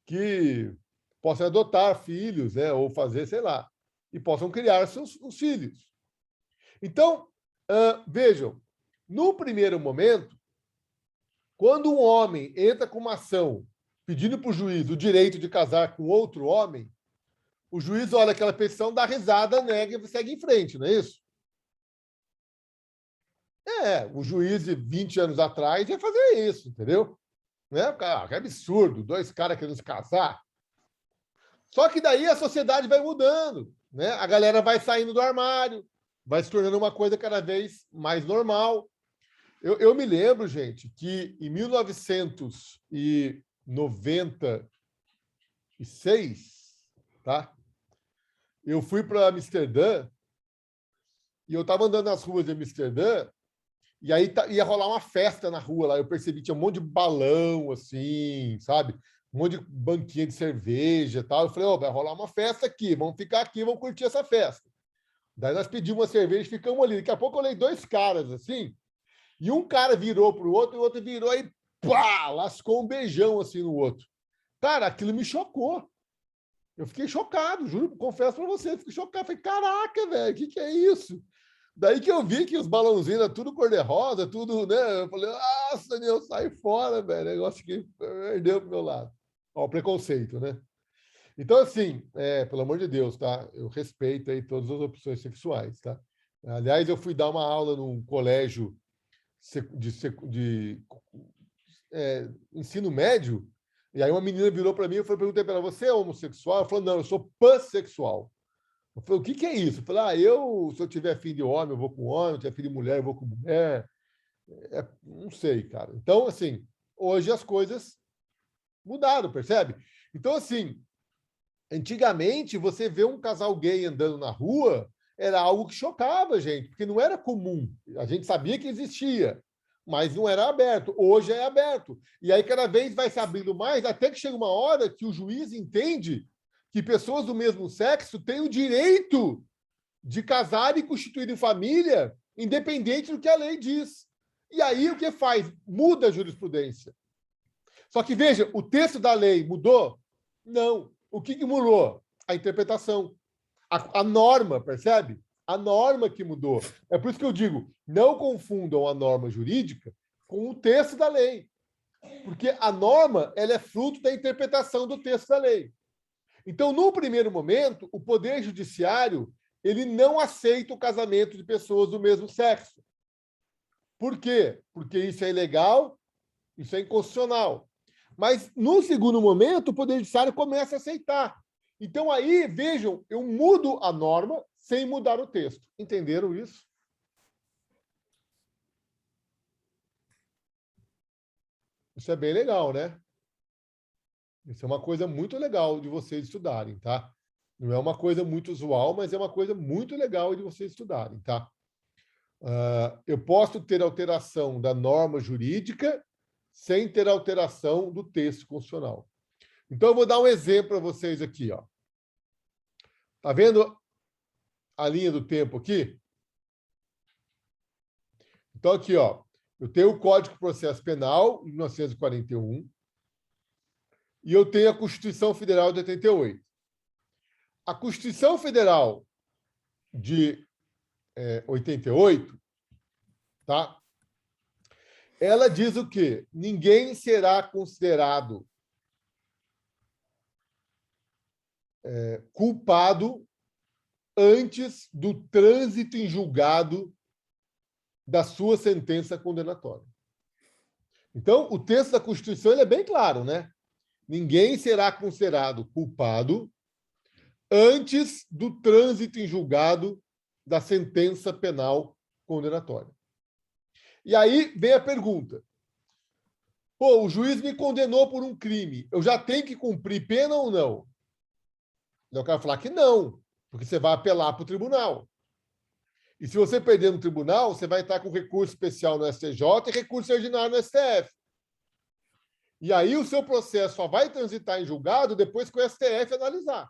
que possam adotar filhos, né? Ou fazer, sei lá, e possam criar os filhos. Então, vejam, no primeiro momento, quando um homem entra com uma ação pedindo para o juiz o direito de casar com outro homem, o juiz olha aquela petição, dá risada, nega e segue em frente, não é isso? O juiz de 20 anos atrás ia fazer isso, entendeu? Né? Que absurdo, dois caras querendo se casar. Só que daí a sociedade vai mudando, né? A galera vai saindo do armário, vai se tornando uma coisa cada vez mais normal. Eu me lembro, gente, que em 1996, tá? Eu fui para Amsterdã e eu estava andando nas ruas de Amsterdã e aí ia rolar uma festa na rua lá. Eu percebi que tinha um monte de balão, assim, sabe? Um monte de banquinha de cerveja e tal. Eu falei, vai rolar uma festa aqui, vamos ficar aqui, vamos curtir essa festa. Daí nós pedimos uma cerveja e ficamos ali. Daqui a pouco eu olhei dois caras, assim, e um cara virou para o outro, e o outro virou e pá, lascou um beijão, assim, no outro. Cara, aquilo me chocou. Eu fiquei chocado, juro, confesso para você, fiquei chocado. Falei, caraca, velho, o que é isso? Daí que eu vi que os balãozinhos eram tudo cor-de-rosa, tudo, né? Eu falei, nossa, Daniel, sai fora, velho. Negócio que perdeu pro meu lado. Ó, o preconceito, né? Então, assim, pelo amor de Deus, tá? Eu respeito aí todas as opções sexuais, tá? Aliás, eu fui dar uma aula num colégio de ensino médio, e aí uma menina virou para mim e perguntei para ela, você é homossexual? Ela falou, não, eu sou pansexual. Eu falei, o que é isso? Eu falei, se eu tiver filho de homem, eu vou com homem, se eu tiver filho de mulher, eu vou com mulher. Não sei, cara. Então, assim, hoje as coisas mudaram, percebe? Então, assim, antigamente, você vê um casal gay andando na rua, era algo que chocava a gente, porque não era comum. A gente sabia que existia, mas não era aberto. Hoje é aberto. E aí, cada vez vai se abrindo mais, até que chega uma hora que o juiz entende que pessoas do mesmo sexo têm o direito de casar e constituir família independente do que a lei diz. E aí o que faz? Muda a jurisprudência. Só que, veja, o texto da lei mudou? Não. O que mudou? A interpretação. A norma, percebe? A norma que mudou. É por isso que eu digo, não confundam a norma jurídica com o texto da lei. Porque a norma ela é fruto da interpretação do texto da lei. Então, no primeiro momento, o Poder Judiciário ele não aceita o casamento de pessoas do mesmo sexo. Por quê? Porque isso é ilegal, isso é inconstitucional. Mas, no segundo momento, o Poder Judiciário começa a aceitar. Então, aí, vejam, eu mudo a norma sem mudar o texto. Entenderam isso? Isso é bem legal, né? Isso é uma coisa muito legal de vocês estudarem, tá? Não é uma coisa muito usual, mas é uma coisa muito legal de vocês estudarem, tá? Eu posso ter alteração da norma jurídica sem ter alteração do texto constitucional. Então, eu vou dar um exemplo para vocês aqui, ó. Tá vendo a linha do tempo aqui? Então, aqui, ó, eu tenho o Código de Processo Penal, de 1941, e eu tenho a Constituição Federal de 88. A Constituição Federal de 88, tá? Ela diz o quê? Ninguém será considerado culpado antes do trânsito em julgado da sua sentença condenatória. Então, o texto da Constituição ele é bem claro, né? Ninguém será considerado culpado antes do trânsito em julgado da sentença penal condenatória. E aí vem a pergunta. Pô, o juiz me condenou por um crime. Eu já tenho que cumprir pena ou não? Eu quero falar que não, porque você vai apelar para o tribunal. E se você perder no tribunal, você vai estar com recurso especial no STJ e recurso ordinário no STF. E aí o seu processo só vai transitar em julgado depois que o STF analisar.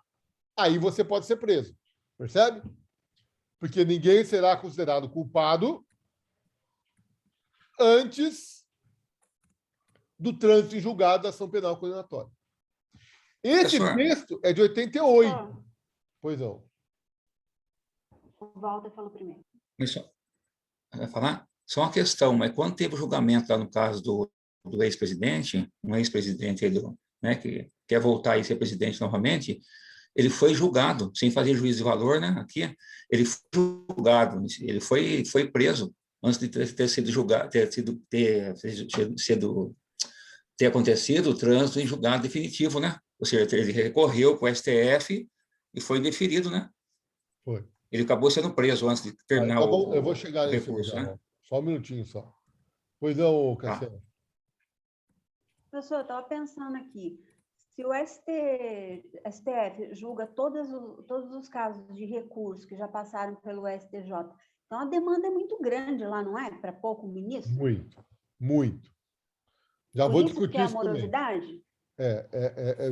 Aí você pode ser preso. Percebe? Porque ninguém será considerado culpado antes do trânsito em julgado da ação penal condenatória. Esse texto é de 88. Pois não. O Walter falou primeiro. Vai falar? Só uma questão, mas quando teve o julgamento lá no caso do ex-presidente, um ex-presidente né, que quer voltar a ser presidente novamente, ele foi julgado, sem fazer juízo de valor, né? Aqui, ele foi julgado, ele foi preso antes de ter sido julgado, ter acontecido o trânsito em julgado definitivo, né? Ou seja, ele recorreu para o STF e foi deferido, né? Foi. Ele acabou sendo preso antes de terminar eu vou chegar nesse recurso, lugar, né? Só um minutinho só. Pois não, Cassiano. Professor, eu estava pensando aqui, se o STF julga todos os casos de recurso que já passaram pelo STJ, então a demanda é muito grande lá, não é? Para pouco ministro? Muito, muito. Já Por vou isso discutir que é a isso também. morosidade?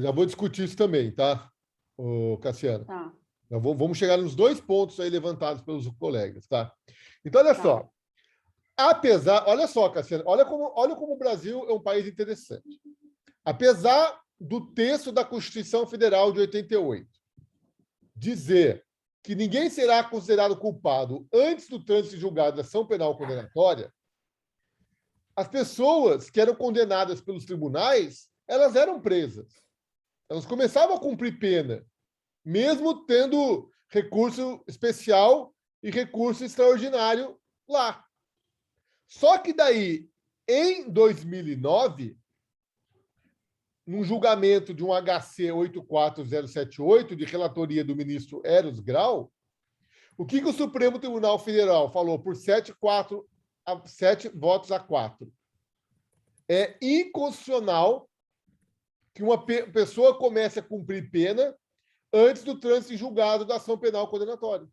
Já vou discutir isso também, tá, Cassiano? Tá. Vamos chegar nos dois pontos aí levantados pelos colegas, tá? Então, olha só. Olha só, Cassiano, olha como o Brasil é um país interessante. Apesar do texto da Constituição Federal de 88 dizer que ninguém será considerado culpado antes do trânsito julgado da ação penal condenatória, as pessoas que eram condenadas pelos tribunais, elas eram presas. Elas começavam a cumprir pena, mesmo tendo recurso especial e recurso extraordinário lá. Só que daí, em 2009, num julgamento de um HC 84078, de relatoria do ministro Eros Grau, o que o Supremo Tribunal Federal falou por 7 votos a 4? É inconstitucional que uma pessoa comece a cumprir pena antes do trânsito em julgado da ação penal condenatória.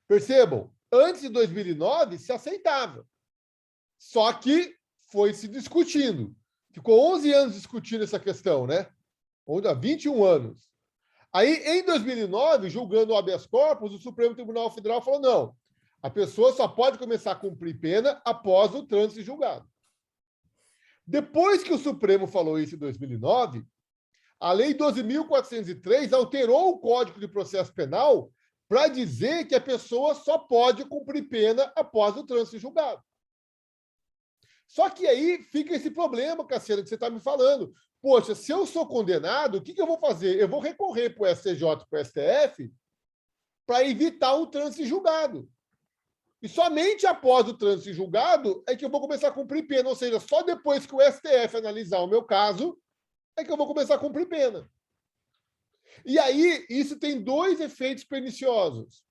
Percebam, antes de 2009 se aceitava. Só que foi se discutindo. Ficou 11 anos discutindo essa questão, né? Há 21 anos. Aí, em 2009, julgando o habeas corpus, o Supremo Tribunal Federal falou, não, A pessoa só pode começar a cumprir pena após o trânsito em julgado. Depois que o Supremo falou isso em 2009, a Lei 12.403 alterou o Código de Processo Penal para dizer que a pessoa só pode cumprir pena após o trânsito em julgado. Só que aí fica esse problema, Cassiano, que você está me falando. Poxa, se eu sou condenado, o que eu vou fazer? Eu vou recorrer para o STJ, para o STF, para evitar o trânsito em julgado. E somente após o trânsito em julgado é que eu vou começar a cumprir pena. Ou seja, só depois que o STF analisar o meu caso é que eu vou começar a cumprir pena. E aí, isso tem dois efeitos perniciosos.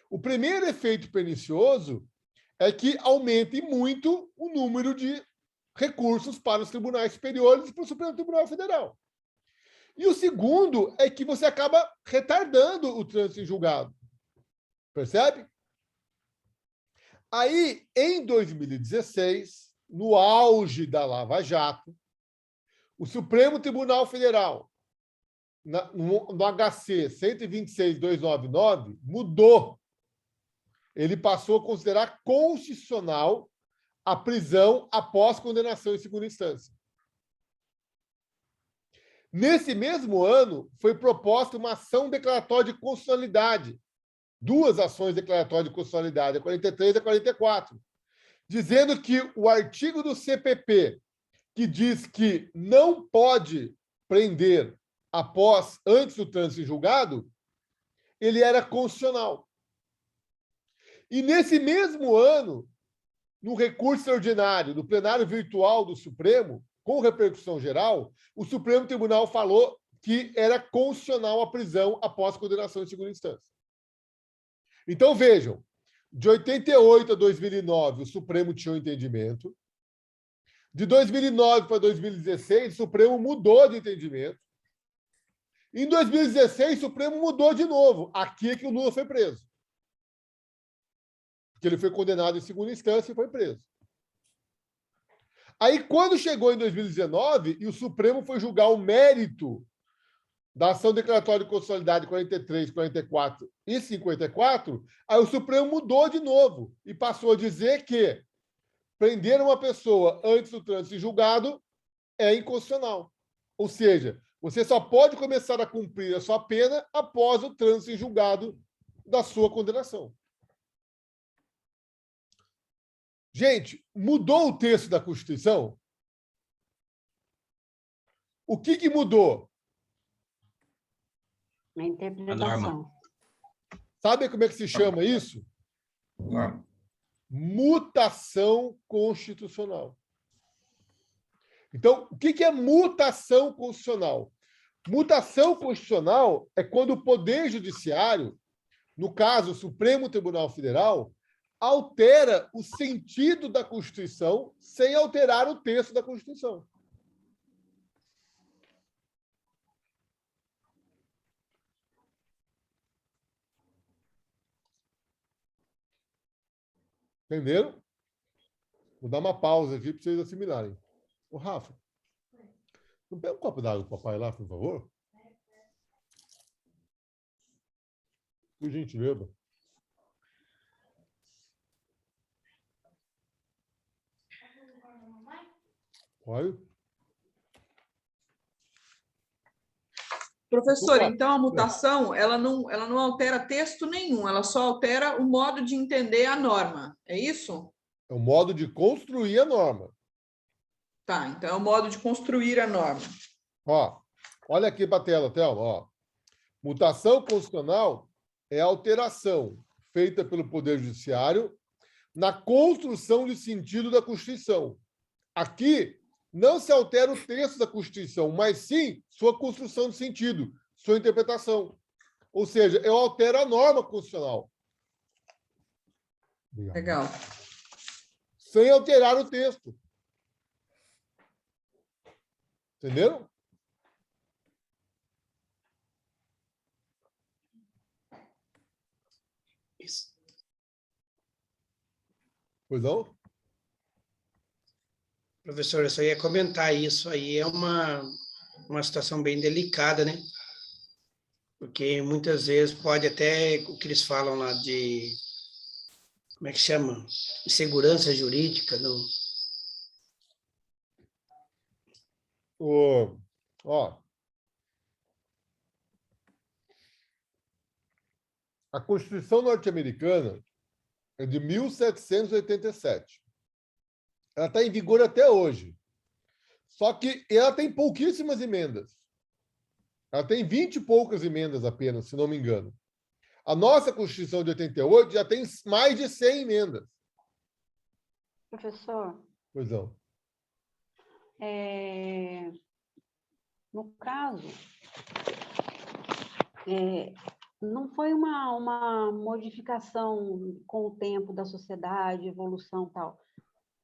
O primeiro efeito pernicioso é que aumente muito o número de recursos para os tribunais superiores e para o Supremo Tribunal Federal. E o segundo é que você acaba retardando o trânsito em julgado. Percebe? Aí, em 2016, no auge da Lava Jato, o Supremo Tribunal Federal, no HC 126.299, mudou. Ele passou a considerar constitucional a prisão após condenação em segunda instância. Nesse mesmo ano, foi proposta uma ação declaratória de constitucionalidade, duas ações declaratórias de constitucionalidade, a 43 e a 44, dizendo que o artigo do CPP, que diz que não pode prender antes do trânsito em julgado, ele era constitucional. E nesse mesmo ano, no recurso extraordinário do plenário virtual do Supremo, com repercussão geral, o Supremo Tribunal falou que era constitucional a prisão após condenação em segunda instância. Então, vejam, de 88 a 2009, o Supremo tinha um entendimento. De 2009 para 2016, o Supremo mudou de entendimento. Em 2016, o Supremo mudou de novo. Aqui é que o Lula foi preso. Porque ele foi condenado em segunda instância e foi preso. Aí, quando chegou em 2019, e o Supremo foi julgar o mérito da ação declaratória de constitucionalidade 43, 44 e 54, aí o Supremo mudou de novo e passou a dizer que prender uma pessoa antes do trânsito em julgado é inconstitucional. Ou seja, você só pode começar a cumprir a sua pena após o trânsito em julgado da sua condenação. Gente, mudou o texto da Constituição? O que mudou? A interpretação. Sabe como é que se chama isso? Mutação constitucional. Então, o que é mutação constitucional? Mutação constitucional é quando o Poder Judiciário, no caso, o Supremo Tribunal Federal, altera o sentido da Constituição sem alterar o texto da Constituição. Entenderam? Vou dar uma pausa aqui para vocês assimilarem. Ô, Rafa, não pega um copo d'água para o papai lá, por favor? Por gentileza. Pode? Professor, então a mutação ela não altera texto nenhum, ela só altera o modo de entender a norma, é isso? É o modo de construir a norma. Tá, então é o modo de construir a norma. Ó, olha aqui para a tela, Thelma. Ó. Mutação constitucional é a alteração feita pelo Poder Judiciário na construção de sentido da Constituição. Aqui, não se altera o texto da Constituição, mas sim sua construção de sentido, sua interpretação. Ou seja, eu altero a norma constitucional. Legal. Sem alterar o texto. Entenderam? Isso. Pois não? Professor, eu só ia comentar isso aí, é uma situação bem delicada, né? Porque muitas vezes pode até, o que eles falam lá de como é que chama? Insegurança jurídica. Ó, a Constituição norte-americana é de 1787. Ela está em vigor até hoje. Só que ela tem pouquíssimas emendas. Ela tem 20 e poucas emendas apenas, se não me engano. A nossa Constituição de 88 já tem mais de 100 emendas. Professor, Pois não. no caso, não foi uma modificação com o tempo da sociedade, evolução e tal.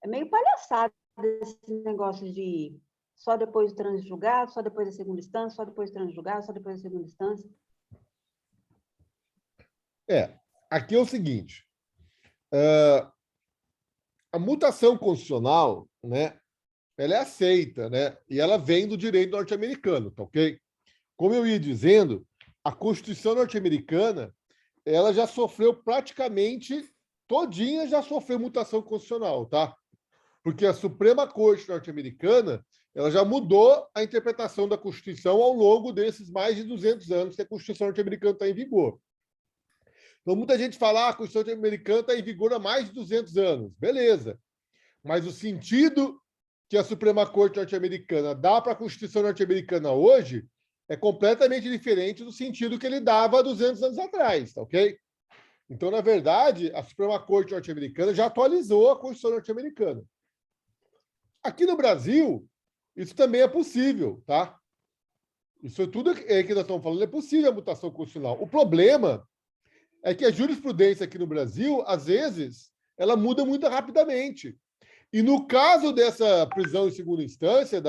É meio palhaçada esse negócio de só depois do trânsito julgado, só depois da segunda instância, só depois do trânsito julgado, só depois da segunda instância. Aqui é o seguinte, a mutação constitucional, né, ela é aceita, né, e ela vem do direito norte-americano, tá ok? Como eu ia dizendo, a Constituição norte-americana, ela já sofreu praticamente todinha, já sofreu mutação constitucional, tá? Porque a Suprema Corte norte-americana, ela já mudou a interpretação da Constituição ao longo desses mais de 200 anos que a Constituição norte-americana está em vigor. Então, muita gente fala, a Constituição norte-americana está em vigor há mais de 200 anos. Beleza. Mas o sentido que a Suprema Corte norte-americana dá para a Constituição norte-americana hoje é completamente diferente do sentido que ele dava há 200 anos atrás, tá ok? Então, na verdade, a Suprema Corte norte-americana já atualizou a Constituição norte-americana. Aqui no Brasil, isso também é possível, tá? Isso tudo que nós estamos falando é possível a mutação constitucional. O problema é que a jurisprudência aqui no Brasil, às vezes, ela muda muito rapidamente. E no caso dessa prisão em segunda instância,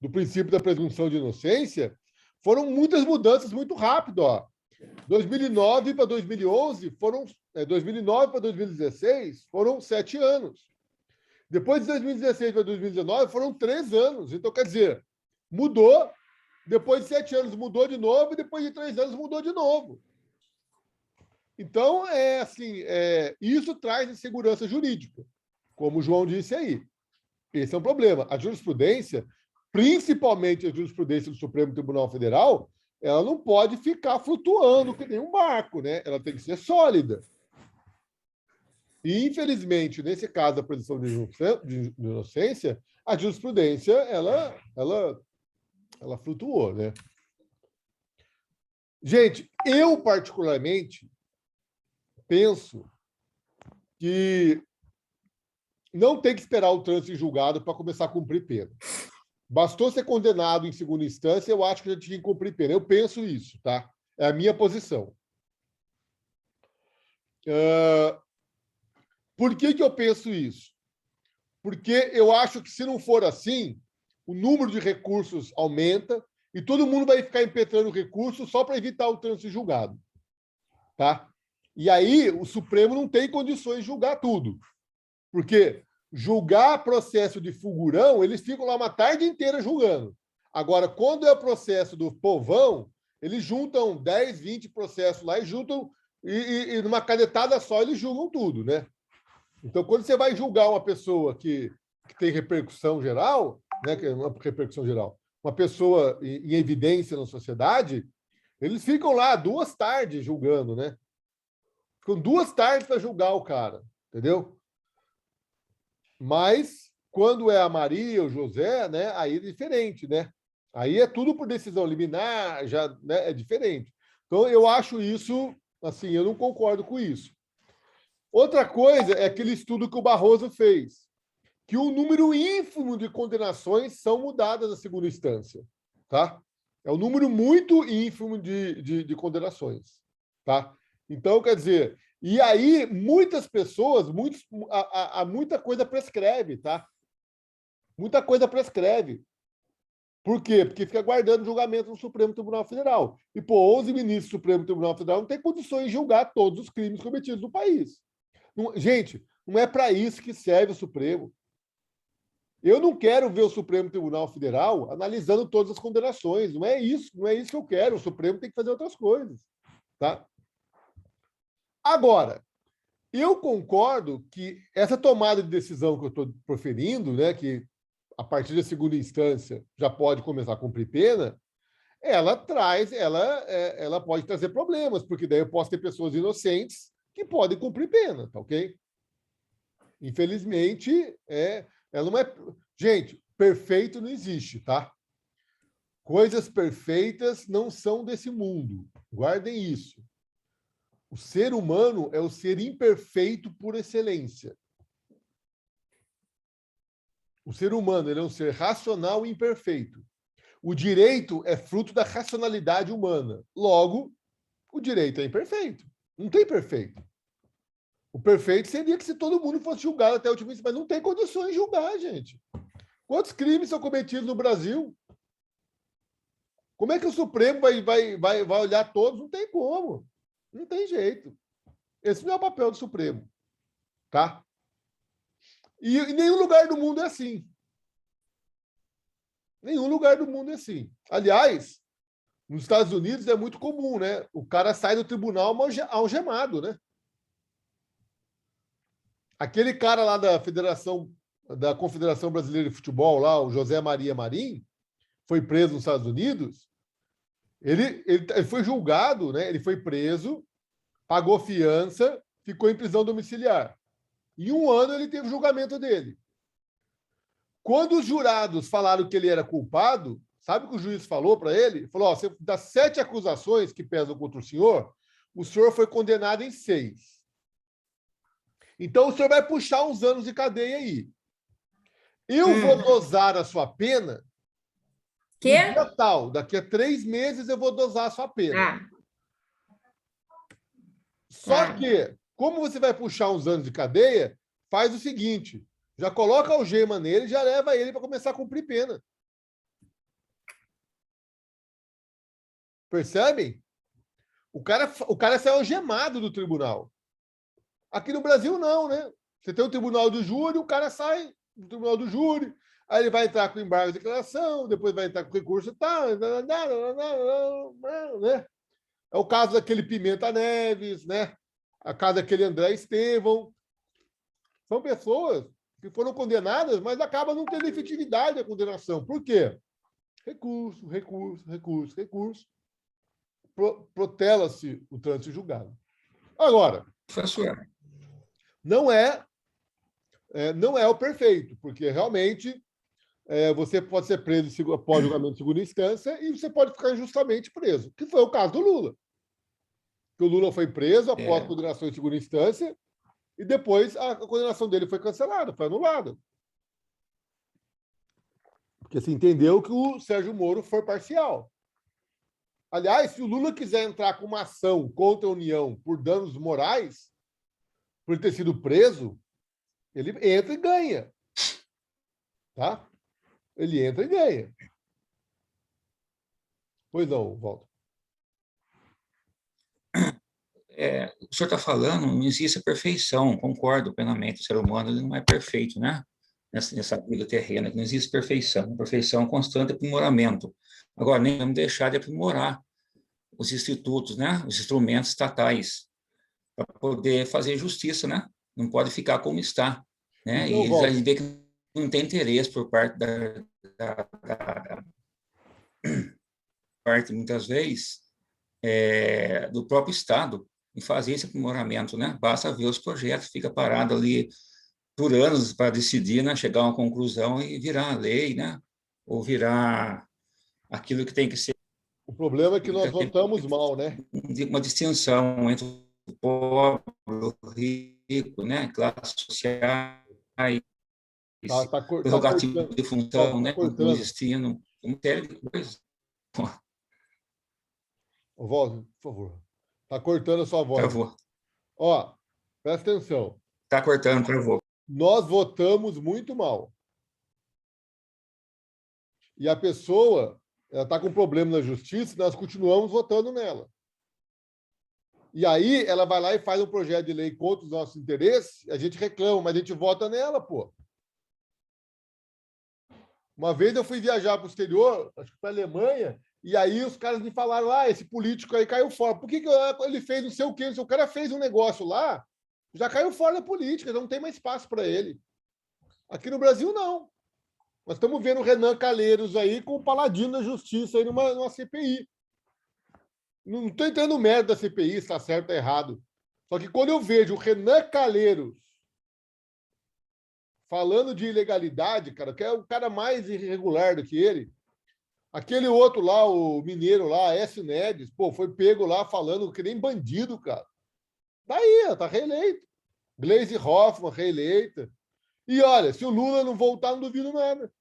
do princípio da presunção de inocência, foram muitas mudanças muito rápido. 2009 para 2011 2009 para 2016 foram 7 anos. Depois de 2016 para 2019 foram 3 anos. Então, quer dizer, mudou, depois de 7 anos mudou de novo, e depois de 3 anos mudou de novo. Então, isso traz insegurança jurídica, como o João disse aí. Esse é um problema. A jurisprudência, principalmente a jurisprudência do Supremo Tribunal Federal, ela não pode ficar flutuando que nem um barco, né? Ela tem que ser sólida. E, infelizmente, nesse caso da presunção de inocência, a jurisprudência ela flutuou, né? Gente, eu particularmente penso que não tem que esperar o trânsito em julgado para começar a cumprir pena. Bastou ser condenado em segunda instância, eu acho que já tinha que cumprir pena. Eu penso isso, tá? É a minha posição. Por que eu penso isso? Porque eu acho que, se não for assim, o número de recursos aumenta e todo mundo vai ficar impetrando recursos só para evitar o trânsito em julgado. Tá? E aí o Supremo não tem condições de julgar tudo. Porque julgar processo de fulgurão, eles ficam lá uma tarde inteira julgando. Agora, quando é o processo do povão, eles juntam 10, 20 processos lá e juntam, e numa canetada só eles julgam tudo, né? Então, quando você vai julgar uma pessoa que tem repercussão geral, né, que é uma repercussão geral, uma pessoa em evidência na sociedade, eles ficam lá 2 tardes julgando, né? Ficam 2 tardes para julgar o cara, entendeu? Mas, quando é a Maria ou o José, né, aí é diferente, né? Aí é tudo por decisão liminar, já, né, é diferente. Então, eu acho isso, assim, eu não concordo com isso. Outra coisa é aquele estudo que o Barroso fez, que um número ínfimo de condenações são mudadas na segunda instância, tá? É um número muito ínfimo de condenações, tá? Então, quer dizer, e aí muitas pessoas, muita coisa prescreve, tá? Muita coisa prescreve. Por quê? Porque fica guardando julgamento no Supremo Tribunal Federal. E, 11 ministros do Supremo Tribunal Federal não têm condições de julgar todos os crimes cometidos no país. Gente, não é para isso que serve o Supremo. Eu não quero ver o Supremo Tribunal Federal analisando todas as condenações. Não é isso que eu quero. O Supremo tem que fazer outras coisas, tá? Agora, Eu concordo que essa tomada de decisão que eu estou proferindo, né, que a partir da segunda instância já pode começar a cumprir pena, ela pode trazer problemas, porque daí eu posso ter pessoas inocentes que podem cumprir pena, tá ok? Infelizmente, ela não é... Gente, perfeito não existe, tá? Coisas perfeitas não são desse mundo. Guardem isso. O ser humano é o ser imperfeito por excelência. O ser humano ele é um ser racional e imperfeito. O direito é fruto da racionalidade humana. Logo, o direito é imperfeito. Não tem perfeito. O perfeito seria que se todo mundo fosse julgado até o último instante, mas não tem condições de julgar, gente. Quantos crimes são cometidos no Brasil? Como é que o Supremo vai olhar todos? Não tem como. Não tem jeito. Esse não é o papel do Supremo. Tá? E em nenhum lugar do mundo é assim. Nenhum lugar do mundo é assim. Aliás, nos Estados Unidos é muito comum, né? O cara sai do tribunal algemado, né? Aquele cara lá da Confederação Brasileira de Futebol, lá, o José Maria Marim, foi preso nos Estados Unidos. Ele foi julgado, né? Ele foi preso, pagou fiança, ficou em prisão domiciliar. Em 1 ano ele teve o julgamento dele. Quando os jurados falaram que ele era culpado, sabe o que o juiz falou para ele? Falou: das 7 acusações que pesam contra o senhor foi condenado em 6. Então o senhor vai puxar uns anos de cadeia aí. Eu vou dosar a sua pena. Que? No dia tal, daqui a 3 meses eu vou dosar a sua pena. Só que, como você vai puxar uns anos de cadeia, faz o seguinte: já coloca algema nele, já leva ele para começar a cumprir pena. Percebem? O cara sai algemado do tribunal. Aqui no Brasil, não, né? Você tem o tribunal do júri, o cara sai do tribunal do júri, aí ele vai entrar com embargo de declaração, depois vai entrar com recurso e tal, né? É o caso daquele Pimenta Neves, né? A caso daquele André Estevão. São pessoas que foram condenadas, mas acabam não tendo efetividade a condenação. Por quê? Recurso, recurso, recurso, recurso. Protela-se o trânsito julgado. Agora, Professor, não é o perfeito, porque realmente você pode ser preso após julgamento de segunda instância e você pode ficar injustamente preso, que foi o caso do Lula. O Lula foi preso após condenação em segunda instância e depois a condenação dele foi cancelada, foi anulada. Porque se entendeu que o Sérgio Moro foi parcial. Aliás, se o Lula quiser entrar com uma ação contra a União por danos morais, por ter sido preso, ele entra e ganha. Tá? Ele entra e ganha. Pois não, Walter. O senhor está falando, não existe a perfeição, concordo plenamente, o ser humano ele não é perfeito, né? Nessa vida terrena, não existe perfeição. A perfeição é um constante aprimoramento. Agora, nem vamos deixar de aprimorar os institutos, né? Os instrumentos estatais, para poder fazer justiça, né? Não pode ficar como está, né? Então, e a gente vê que não tem interesse por parte parte, muitas vezes, do próprio Estado em fazer esse aprimoramento, né? Basta ver os projetos, fica parado ali por anos para decidir, né? Chegar a uma conclusão e virar lei, né? Ou virar aquilo que tem que ser. O problema é que nós votamos mal, né? Uma distinção entre o pobre, o rico, né? Classes sociais, prerrogativa de função, né? Não existindo, uma série de coisas. Walter, por favor. Está cortando a sua voz. Por favor. Ó, presta atenção. Está cortando, por favor. Nós votamos muito mal. E a pessoa está com problema na justiça e nós continuamos votando nela. E aí ela vai lá e faz um projeto de lei contra os nossos interesses, a gente reclama, mas a gente vota nela, pô. Uma vez eu fui viajar para o exterior, acho que para a Alemanha, e aí os caras me falaram, esse político aí caiu fora. Por que ele fez não sei o quê? O cara fez um negócio lá já caiu fora da política, não tem mais espaço para ele. Aqui no Brasil, não. Nós estamos vendo o Renan Calheiros aí com o paladino da justiça aí numa CPI. Não estou entrando no mérito da CPI, se está certo ou errado. Só que quando eu vejo o Renan Calheiros falando de ilegalidade, cara, que é o cara mais irregular do que ele, aquele outro lá, o mineiro lá, Écio Neves, pô, foi pego lá falando que nem bandido, cara. Daí, ó, tá reeleito. Gleisi Hoffmann, reeleita. E olha, se o Lula não voltar, não duvido nada.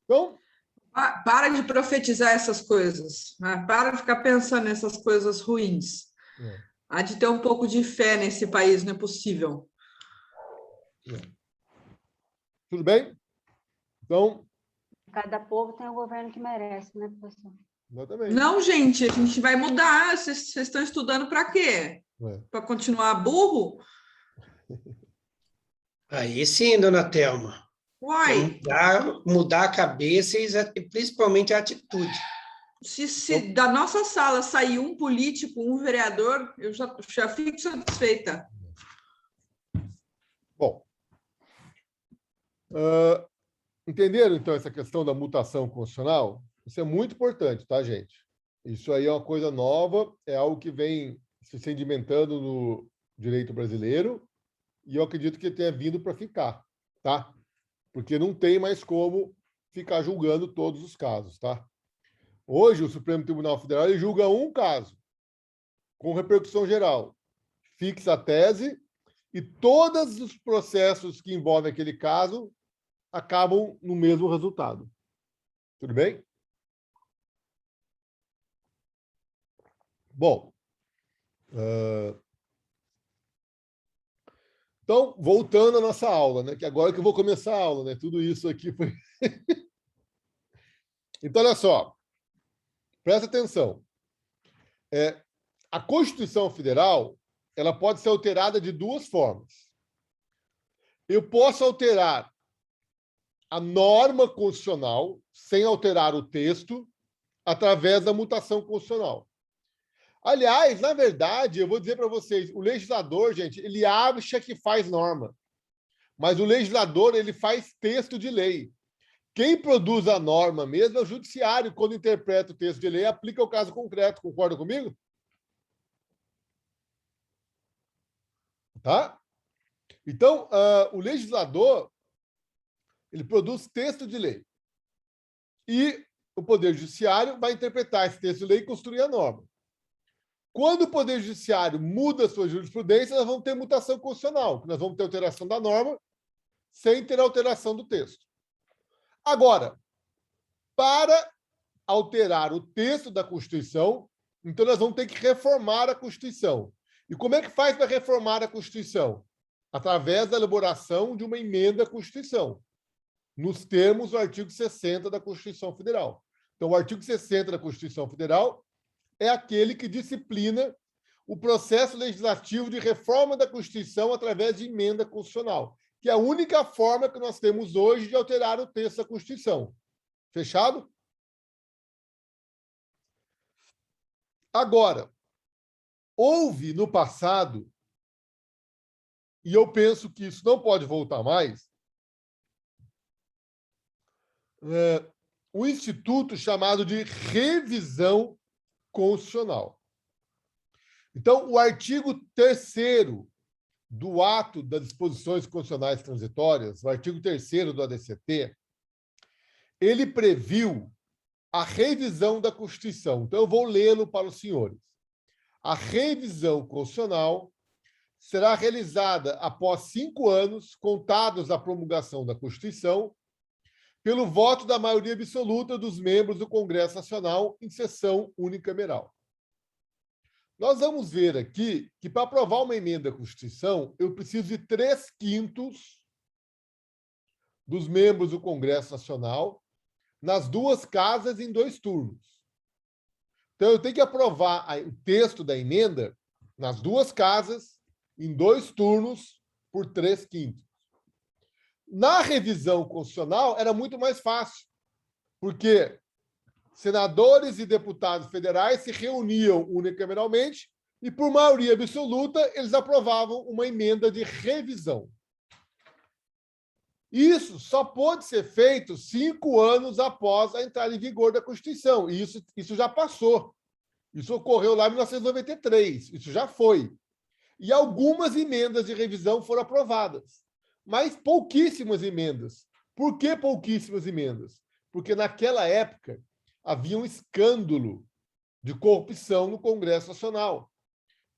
Então... Para de profetizar essas coisas, né? Para de ficar pensando nessas coisas ruins. Há de ter um pouco de fé nesse país, não é possível. Tudo bem? Então... Cada povo tem o governo que merece, né, professor? Exatamente. Não, gente, a gente vai mudar. Vocês estão estudando para quê? Para continuar burro? Aí sim, dona Thelma. Uai! Mudar a cabeça e principalmente a atitude. Se da nossa sala sair um político, um vereador, eu já fico satisfeita. Bom, entenderam, então, essa questão da mutação constitucional? Isso é muito importante, tá, gente? Isso aí é uma coisa nova, é algo que vem se sedimentando no direito brasileiro e eu acredito que tenha vindo para ficar, tá? Porque não tem mais como ficar julgando todos os casos, tá? Hoje, o Supremo Tribunal Federal ele julga um caso, com repercussão geral, fixa a tese e todos os processos que envolvem aquele caso acabam no mesmo resultado. Tudo bem? Bom, então, voltando à nossa aula, né? Que agora que eu vou começar a aula, né? Tudo isso aqui foi... Então, olha só. Presta atenção. A Constituição Federal ela pode ser alterada de duas formas. Eu posso alterar a norma constitucional sem alterar o texto através da mutação constitucional. Aliás, na verdade, eu vou dizer para vocês, o legislador, gente, ele acha que faz norma, mas o legislador ele faz texto de lei. Quem produz a norma mesmo é o judiciário, quando interpreta o texto de lei, aplica o caso concreto. Concorda comigo? Tá? Então, o legislador ele produz texto de lei. E o Poder Judiciário vai interpretar esse texto de lei e construir a norma. Quando o Poder Judiciário muda a sua jurisprudência, nós vamos ter mutação constitucional, nós vamos ter alteração da norma sem ter alteração do texto. Agora, para alterar o texto da Constituição, então nós vamos ter que reformar a Constituição. E como é que faz para reformar a Constituição? Através da elaboração de uma emenda à Constituição, nos termos do artigo 60 da Constituição Federal. Então, o artigo 60 da Constituição Federal é aquele que disciplina o processo legislativo de reforma da Constituição através de emenda constitucional, que é a única forma que nós temos hoje de alterar o texto da Constituição. Fechado? Agora, houve no passado, e eu penso que isso não pode voltar mais, um instituto chamado de revisão constitucional. Então, o artigo 3º do ato das disposições constitucionais transitórias, o artigo 3º do ADCT, ele previu a revisão da Constituição. Então, eu vou lê-lo para os senhores. A revisão constitucional será realizada após 5 anos, contados da promulgação da Constituição, pelo voto da maioria absoluta dos membros do Congresso Nacional em sessão unicameral. Nós vamos ver aqui que, para aprovar uma emenda à Constituição, eu preciso de 3/5 dos membros do Congresso Nacional, nas 2 casas, em 2 turnos. Então, eu tenho que aprovar o texto da emenda nas 2 casas, em 2 turnos, por 3/5. Na revisão constitucional, era muito mais fácil, porque senadores e deputados federais se reuniam unicameralmente E, por maioria absoluta, eles aprovavam uma emenda de revisão. Isso só pôde ser feito 5 anos após a entrada em vigor da Constituição. E isso já passou. Isso ocorreu lá em 1993. Isso já foi. E algumas emendas de revisão foram aprovadas, mas pouquíssimas emendas. Por que pouquíssimas emendas? Porque naquela época havia um escândalo de corrupção no Congresso Nacional,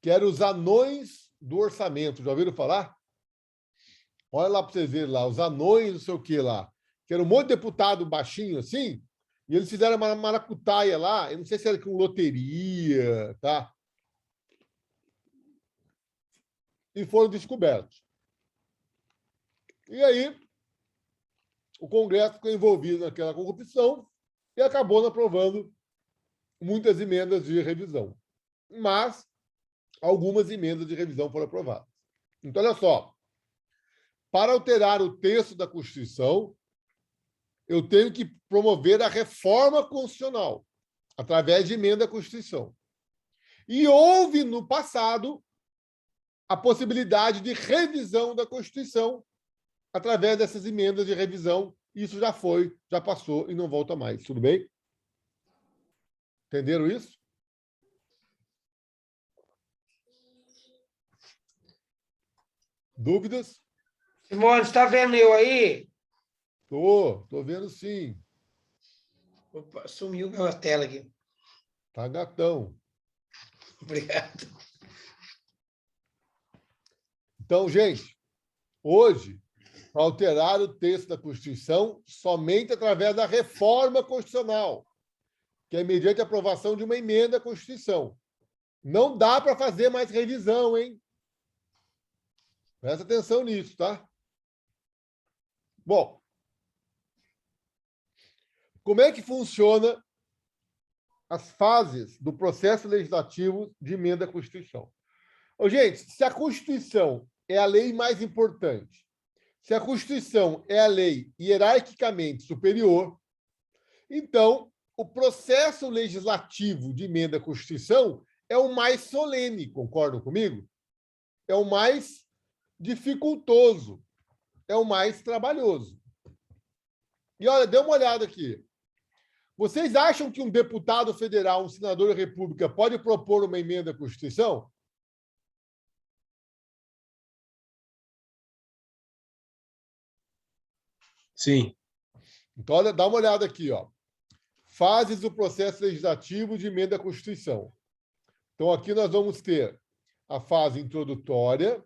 que eram os anões do orçamento. Já ouviram falar? Olha lá para vocês verem lá, os anões, não sei o que lá, que era um monte de deputado baixinho assim, e eles fizeram uma maracutaia lá, eu não sei se era com loteria, tá? E foram descobertos. E aí, o Congresso ficou envolvido naquela corrupção e acabou não aprovando muitas emendas de revisão. Mas algumas emendas de revisão foram aprovadas. Então, olha só. Para alterar o texto da Constituição, eu tenho que promover a reforma constitucional através de emenda à Constituição. E houve, no passado, a possibilidade de revisão da Constituição através dessas emendas de revisão. Isso já foi, já passou e não volta mais. Tudo bem? Entenderam isso? Dúvidas? Simone, está vendo eu aí? Tô vendo sim. Opa, sumiu a tela aqui. Tá gatão. Obrigado. Então, gente, hoje, para alterar o texto da Constituição, somente através da reforma constitucional, que é mediante a aprovação de uma emenda à Constituição. Não dá para fazer mais revisão, hein? Presta atenção nisso, tá? Bom, como é que funciona as fases do processo legislativo de emenda à Constituição? Ô, gente, se a Constituição é a lei mais importante, se a Constituição é a lei hierarquicamente superior, então o processo legislativo de emenda à Constituição é o mais solene, concordam comigo? É o mais dificultoso, é o mais trabalhoso. E olha, dê uma olhada aqui. Vocês acham que um deputado federal, um senador da República, pode propor uma emenda à Constituição? Sim. Então, olha, dá uma olhada aqui, ó. Fases do processo legislativo de emenda à Constituição. Então, aqui nós vamos ter a fase introdutória,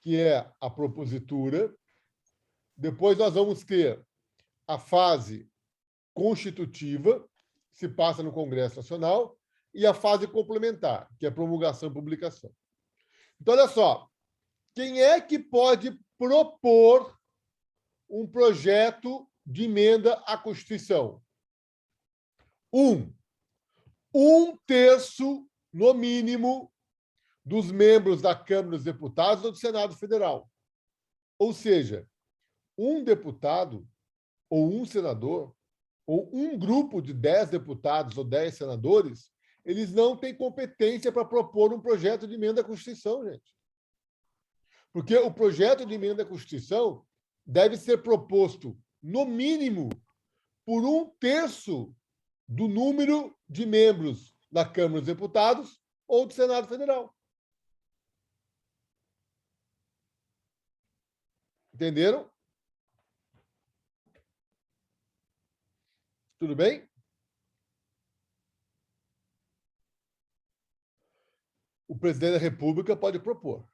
que é a propositura. Depois nós vamos ter a fase constitutiva, que se passa no Congresso Nacional, e a fase complementar, que é a promulgação e publicação. Então, olha só, quem é que pode propor um projeto de emenda à Constituição? Um terço, no mínimo, dos membros da Câmara dos Deputados ou do Senado Federal. Ou seja, um deputado ou um senador, ou um grupo de 10 deputados ou 10 senadores, eles não têm competência para propor um projeto de emenda à Constituição, gente. Porque o projeto de emenda à Constituição deve ser proposto, no mínimo, por um terço do número de membros da Câmara dos Deputados ou do Senado Federal. Entenderam? Tudo bem? O presidente da República pode propor.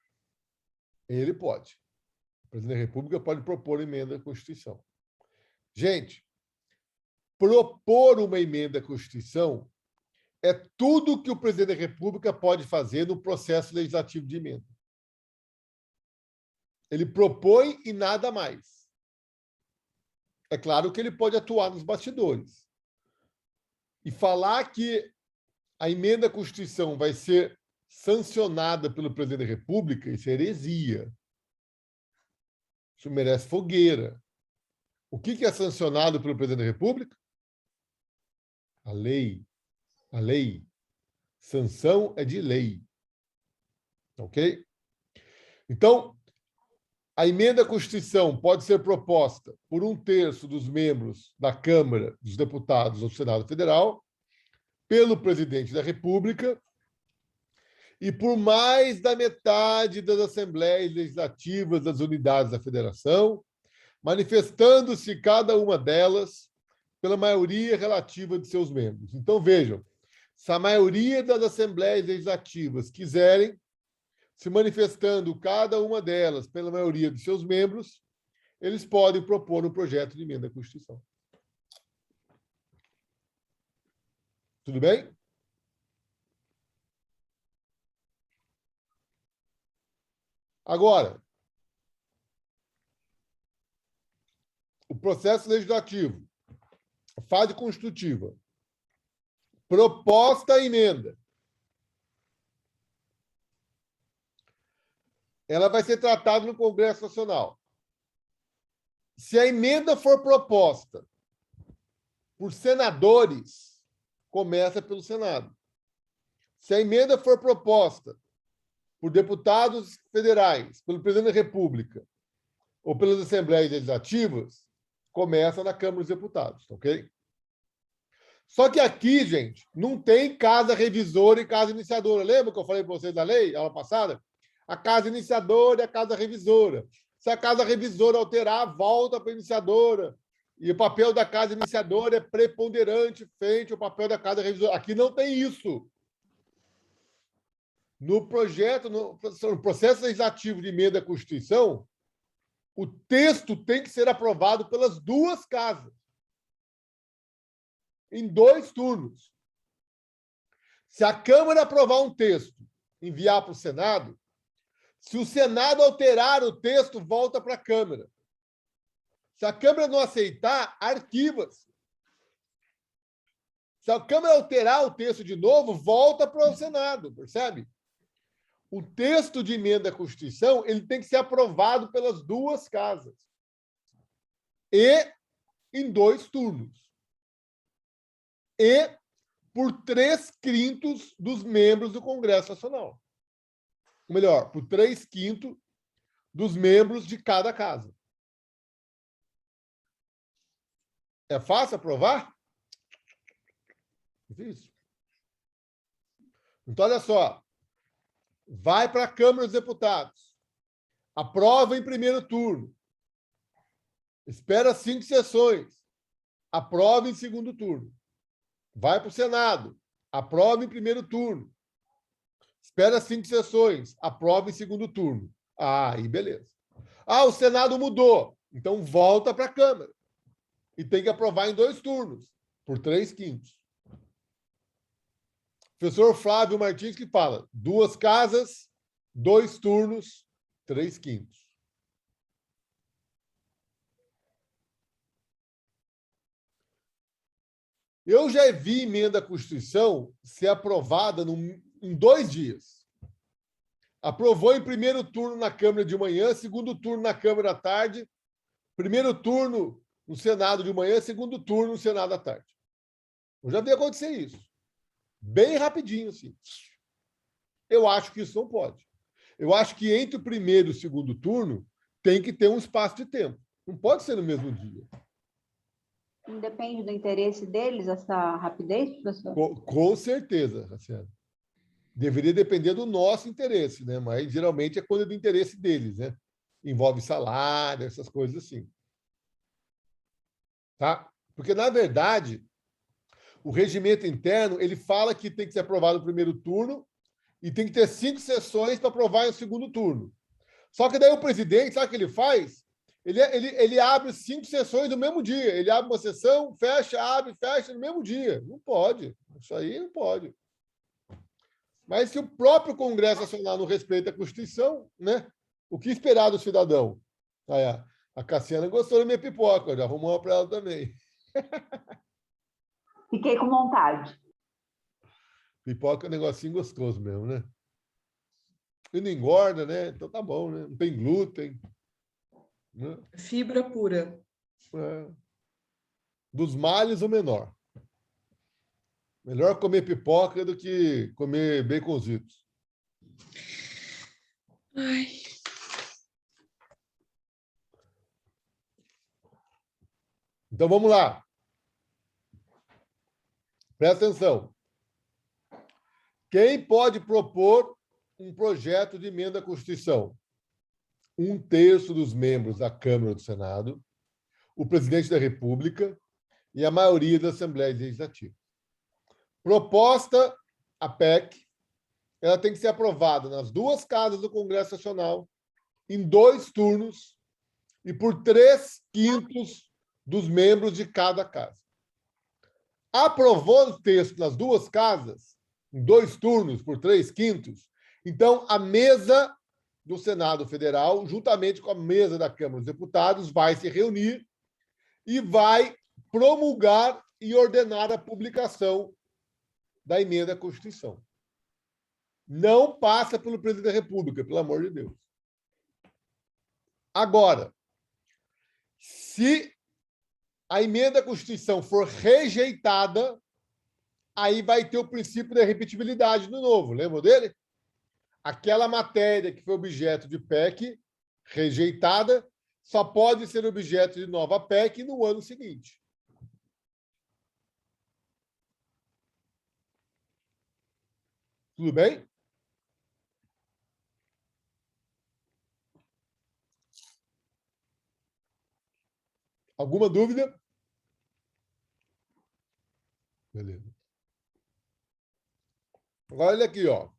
Ele pode. O presidente da República pode propor emenda à Constituição. Gente, propor uma emenda à Constituição é tudo que o presidente da República pode fazer no processo legislativo de emenda. Ele propõe e nada mais. É claro que ele pode atuar nos bastidores. E falar que a emenda à Constituição vai ser sancionada pelo presidente da República, isso é heresia. Isso merece fogueira. O que é sancionado pelo presidente da República? A lei. A lei. Sanção é de lei. Ok? Então, a emenda à Constituição pode ser proposta por 1/3 dos membros da Câmara dos Deputados do Senado Federal, pelo presidente da República e por mais da metade das assembleias legislativas das unidades da Federação, manifestando-se cada uma delas pela maioria relativa de seus membros. Então, vejam, se a maioria das assembleias legislativas quiserem, se manifestando cada uma delas pela maioria de seus membros, eles podem propor um projeto de emenda à Constituição. Tudo bem? Agora, o processo legislativo, a fase constitutiva, proposta a emenda. Ela vai ser tratada no Congresso Nacional. Se a emenda for proposta por senadores, começa pelo Senado. Se a emenda for proposta por deputados federais, pelo presidente da República ou pelas assembleias legislativas, começa na Câmara dos Deputados, ok? Só que aqui, gente, não tem casa revisora e casa iniciadora. Lembra que eu falei para vocês da lei, aula passada? A casa iniciadora e a casa revisora. Se a casa revisora alterar, volta para a iniciadora. E o papel da casa iniciadora é preponderante frente ao papel da casa revisora. Aqui não tem isso. No processo legislativo de emenda à Constituição, o texto tem que ser aprovado pelas duas casas, em 2 turnos. Se a Câmara aprovar um texto, enviar para o Senado, se o Senado alterar o texto, volta para a Câmara. Se a Câmara não aceitar, arquiva-se. Se a Câmara alterar o texto de novo, volta para o Senado, percebe? O texto de emenda à Constituição ele tem que ser aprovado pelas duas casas. E em 2 turnos. E por 3/5 dos membros do Congresso Nacional. Ou melhor, por 3/5 dos membros de cada casa. É fácil aprovar? Difícil. Então, olha só. Vai para a Câmara dos Deputados. Aprova em primeiro turno. Espera 5 sessões. Aprova em segundo turno. Vai para o Senado. Aprova em primeiro turno. Espera 5 sessões. Aprova em segundo turno. Aí, beleza. O Senado mudou. Então, volta para a Câmara. E tem que aprovar em 2 turnos, por 3/5. Professor Flávio Martins que fala 2 casas, 2 turnos, 3/5. Eu já vi emenda à Constituição ser aprovada em 2 dias. Aprovou em primeiro turno na Câmara de manhã, segundo turno na Câmara à tarde, primeiro turno no Senado de manhã, segundo turno no Senado à tarde. Eu já vi acontecer isso. Bem rapidinho, assim. Eu acho que isso não pode. Eu acho que entre o primeiro e o segundo turno tem que ter um espaço de tempo. Não pode ser no mesmo dia. Depende do interesse deles, essa rapidez, professor? Com certeza, Raciana. Deveria depender do nosso interesse, né? Mas geralmente é quando é do interesse deles, né? Envolve salário, essas coisas assim. Tá? Porque, na verdade, o regimento interno ele fala que tem que ser aprovado no primeiro turno e tem que ter 5 sessões para aprovar no segundo turno. Só que daí o presidente, sabe o que ele faz? Ele abre 5 sessões no mesmo dia. Ele abre uma sessão, fecha, abre, fecha no mesmo dia. Não pode. Isso aí não pode. Mas se o próprio Congresso Nacional não respeita a Constituição, né? O que esperar do cidadão? A Cassiana gostou da minha pipoca, já arrumou uma para ela também. Fiquei com vontade. Pipoca é um negocinho gostoso mesmo, né? E não engorda, né? Então tá bom, né? Não tem glúten. Né? Fibra pura. É. Dos males, o menor. Melhor comer pipoca do que comer baconzitos. Ai. Então, vamos lá. Presta atenção. Quem pode propor um projeto de emenda à Constituição? 1/3 dos membros da Câmara do Senado, o presidente da República e a maioria da Assembleia Legislativa. Proposta, a PEC, ela tem que ser aprovada nas 2 casas do Congresso Nacional, em 2 turnos e por 3/5 dos membros de cada casa. Aprovou o texto nas 2 casas, em 2 turnos por 3/5, então a mesa do Senado Federal, juntamente com a mesa da Câmara dos Deputados, vai se reunir e vai promulgar e ordenar a publicação da emenda à Constituição. Não passa pelo presidente da República, pelo amor de Deus. Agora, se a emenda à Constituição for rejeitada, aí vai ter o princípio da repetibilidade do novo. Lembra dele? Aquela matéria que foi objeto de PEC rejeitada só pode ser objeto de nova PEC no ano seguinte. Tudo bem? Alguma dúvida? Beleza. Agora, olha aqui, ó.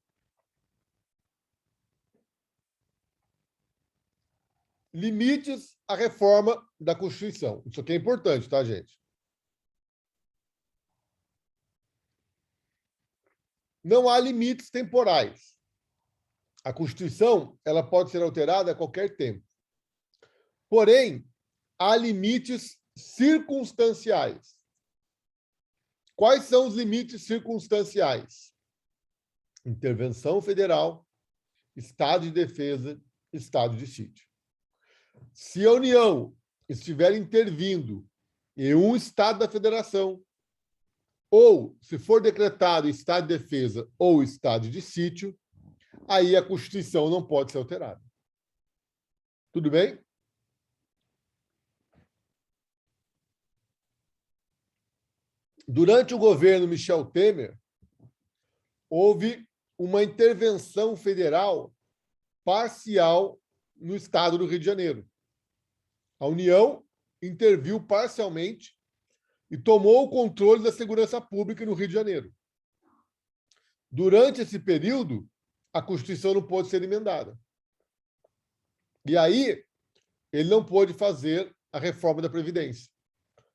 Limites à reforma da Constituição. Isso aqui é importante, tá, gente? Não há limites temporais. A Constituição, ela pode ser alterada a qualquer tempo. Porém, há limites circunstanciais. Quais são os limites circunstanciais? Intervenção federal, estado de defesa, estado de sítio. Se a União estiver intervindo em um estado da federação, ou se for decretado estado de defesa ou estado de sítio, aí a Constituição não pode ser alterada. Tudo bem? Durante o governo Michel Temer, houve uma intervenção federal parcial no estado do Rio de Janeiro. A União interviu parcialmente e tomou o controle da segurança pública no Rio de Janeiro. Durante esse período, a Constituição não pôde ser emendada. E aí, ele não pôde fazer a reforma da Previdência.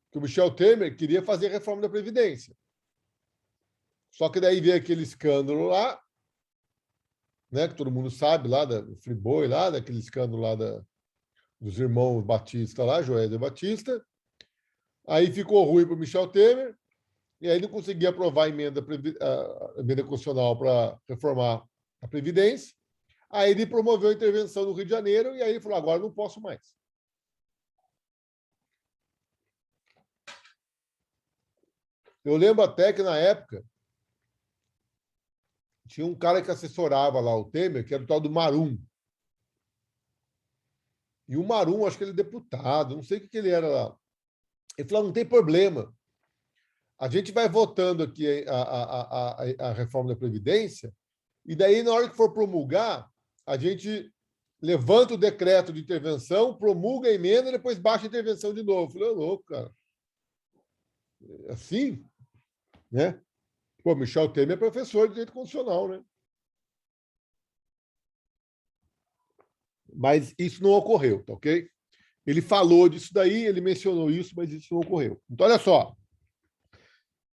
Porque o Michel Temer queria fazer a reforma da Previdência. Só que daí veio aquele escândalo lá, né, que todo mundo sabe, lá do Friboi, lá, daquele escândalo lá dos irmãos Batista lá, Joesley Batista. Aí ficou ruim para o Michel Temer, e aí não conseguia aprovar a emenda constitucional para reformar a Previdência. Aí ele promoveu a intervenção no Rio de Janeiro, e aí ele falou, agora não posso mais. Eu lembro até que, na época, tinha um cara que assessorava lá o Temer, que era o tal do Marum. E o Marum, acho que ele é deputado, não sei o que ele era lá. Ele falou, não tem problema. A gente vai votando aqui a reforma da Previdência, e daí, na hora que for promulgar, a gente levanta o decreto de intervenção, promulga a emenda e depois baixa a intervenção de novo. Eu falei, louco, cara. Assim, né? Pô, Michel Temer é professor de direito constitucional, né? Mas isso não ocorreu, tá ok? Ele falou disso daí, ele mencionou isso, mas isso não ocorreu. Então, olha só.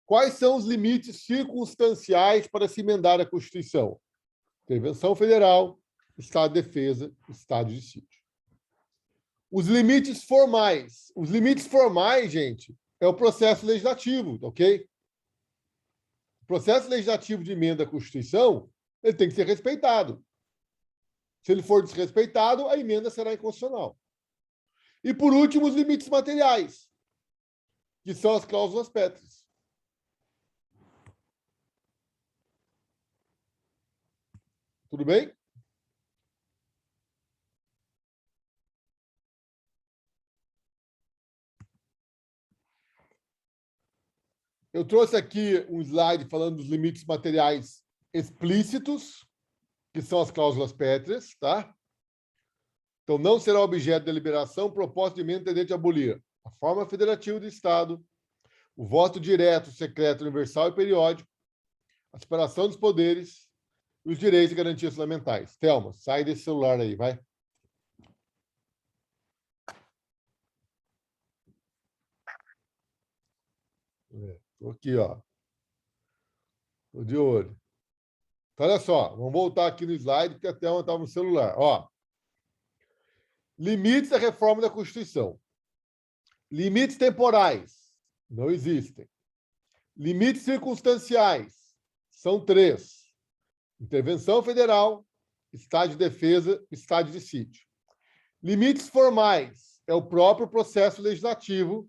Quais são os limites circunstanciais para se emendar a Constituição? Intervenção federal, estado de defesa, estado de sítio. Os limites formais. Os limites formais, gente, é o processo legislativo, tá ok? O processo legislativo de emenda à Constituição, ele tem que ser respeitado. Se ele for desrespeitado, a emenda será inconstitucional. E, por último, os limites materiais, que são as cláusulas pétreas. Tudo bem? Eu trouxe aqui um slide falando dos limites materiais explícitos, que são as cláusulas pétreas, tá? Então, não será objeto de deliberação proposta de emenda tendente a abolir a forma federativa do Estado, o voto direto, secreto, universal e periódico, a separação dos poderes e os direitos e garantias fundamentais. Thelma, sai desse celular aí, vai. Estou aqui, ó. Estou de olho. Então, olha só, vamos voltar aqui no slide, porque até onde estava no celular. Ó. Limites da reforma da Constituição. Limites temporais. Não existem. Limites circunstanciais. São 3. Intervenção federal, estado de defesa, estado de sítio. Limites formais. É o próprio processo legislativo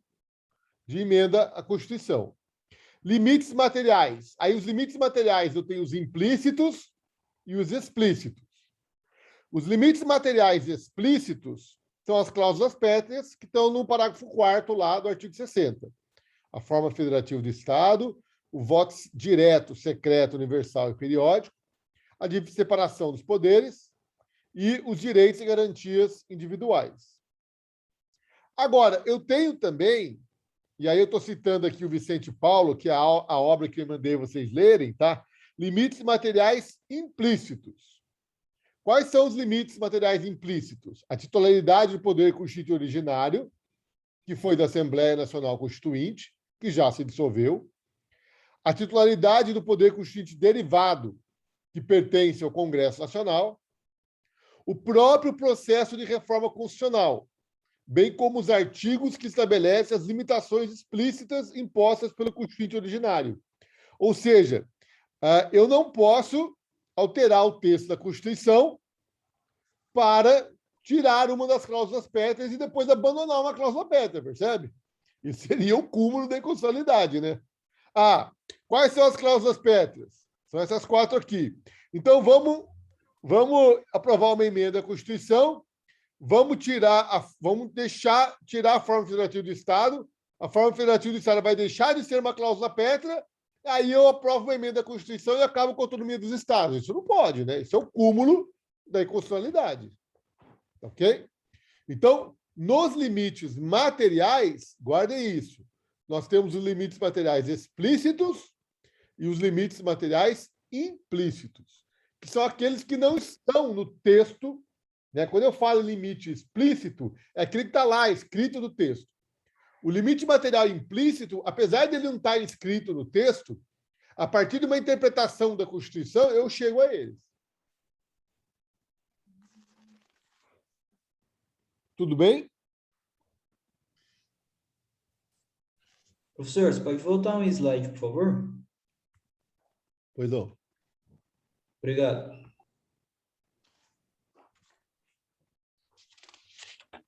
de emenda à Constituição. Limites materiais. Aí, os limites materiais, eu tenho os implícitos e os explícitos. Os limites materiais explícitos são as cláusulas pétreas que estão no parágrafo 4º lá do artigo 60. A forma federativa do Estado, o voto direto, secreto, universal e periódico, a separação dos poderes e os direitos e garantias individuais. Agora, eu tenho também, e aí eu estou citando aqui o Vicente Paulo, que é a obra que eu mandei vocês lerem, tá? Limites materiais implícitos. Quais são os limites materiais implícitos? A titularidade do poder constituinte originário, que foi da Assembleia Nacional Constituinte, que já se dissolveu. A titularidade do poder constituinte derivado, que pertence ao Congresso Nacional. O próprio processo de reforma constitucional, bem como os artigos que estabelecem as limitações explícitas impostas pelo Constituinte originário. Ou seja, eu não posso alterar o texto da Constituição para tirar uma das cláusulas pétreas e depois abandonar uma cláusula pétrea, percebe? Isso seria o cúmulo da inconstitucionalidade, né? Quais são as cláusulas pétreas? São essas 4 aqui. Então, vamos aprovar uma emenda à Constituição, vamos tirar a forma federativa do Estado, a forma federativa do Estado vai deixar de ser uma cláusula pétrea, aí eu aprovo uma emenda à Constituição e acabo com a autonomia dos Estados. Isso não pode, né? Isso é o cúmulo da inconstitucionalidade. Ok? Então, nos limites materiais, guardem isso. Nós temos os limites materiais explícitos e os limites materiais implícitos, que são aqueles que não estão no texto, né? Quando eu falo limite explícito, é aquele que está lá, escrito no texto. O limite material implícito, apesar de ele não estar escrito no texto, a partir de uma interpretação da Constituição, eu chego a eles. Tudo bem? Professor, você pode voltar um slide, por favor? Pois não. Obrigado.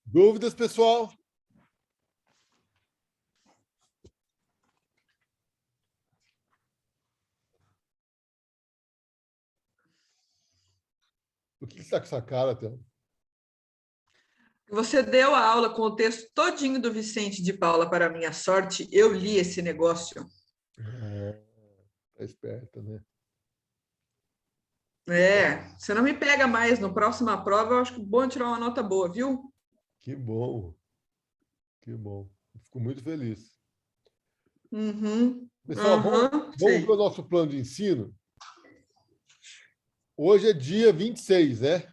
Dúvidas, pessoal? O que está com essa cara, Théo? Você deu a aula com o texto todinho do Vicente de Paula, para minha sorte, eu li esse negócio. Tá esperta, né? Você não me pega mais no próxima prova, eu acho que é bom tirar uma nota boa, viu? Que bom. Que bom. Fico muito feliz. Pessoal, vamos para o nosso plano de ensino. Hoje é dia 26, né?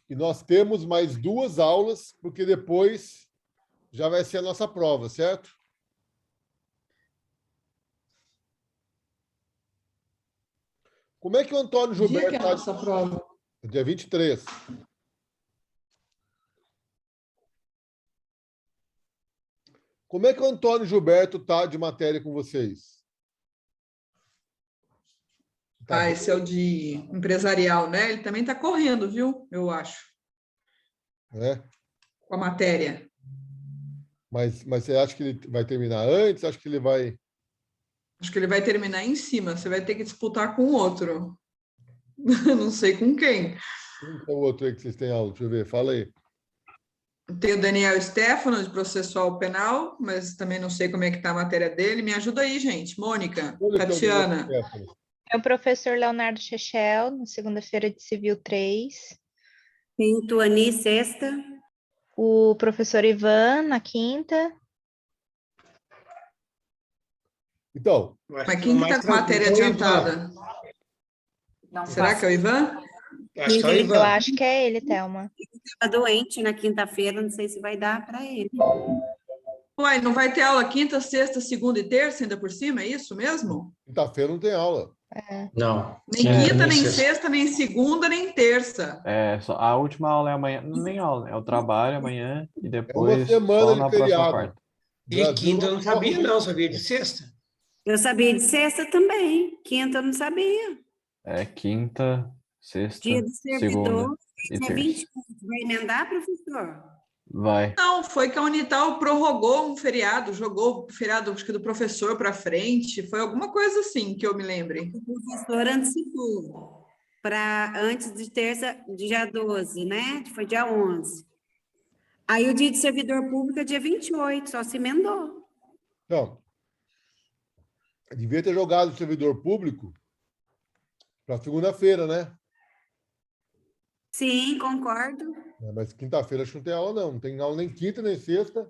E nós temos mais 2 aulas, porque depois já vai ser a nossa prova, certo? Como é que o Antônio Gilberto... Dia que é a nossa prova? Dia 23. Como é que o Antônio Gilberto está de matéria com vocês? Esse é o de empresarial, né? Ele também está correndo, viu? Eu acho. Com a matéria. Mas você acha que ele vai terminar antes? Acho que ele vai... Acho que ele vai terminar em cima. Você vai ter que disputar com outro. Não sei com quem. Quem é o outro aí que vocês têm aula? Deixa eu ver, fala aí. Tem o Daniel Stefano, de processual penal, mas também não sei como é que está a matéria dele. Me ajuda aí, gente. Mônica, Tatiana. É o professor Leonardo Chechel, na segunda-feira de Civil 3. Tem Tuani, sexta. O professor Ivan, na quinta. Então. Mas quem está com a matéria adiantada? Será que é o Ivan? Acho que é o Ivan. Eu acho que é ele, Thelma. Ele estava doente na quinta-feira, não sei se vai dar para ele. Uai, não vai ter aula quinta, sexta, segunda e terça ainda por cima? É isso mesmo? Quinta-feira não tem aula. Não. Nem quinta, nem sexta, nem segunda, nem terça. Só, a última aula é amanhã. Nem aula, é o trabalho amanhã e depois uma semana só de na próxima feriado. quarta. E quinta eu não sabia, não. Sabia de sexta. Eu sabia de sexta também. Quinta eu não sabia. É quinta, sexta, Dia do servidor, segunda e é terça. 24. Vai emendar, professor? Vai. Não, foi que a Unital prorrogou um feriado, jogou o feriado, acho que do professor para frente. Foi alguma coisa assim que eu me lembre. O professor antecipou para antes de terça, dia 12, né? Foi dia 11. Aí o dia de servidor público é dia 28, só se emendou. Então, devia ter jogado o servidor público para segunda-feira, né? Sim, concordo. Mas quinta-feira acho que não tem aula, não. Não tem aula nem quinta, nem sexta.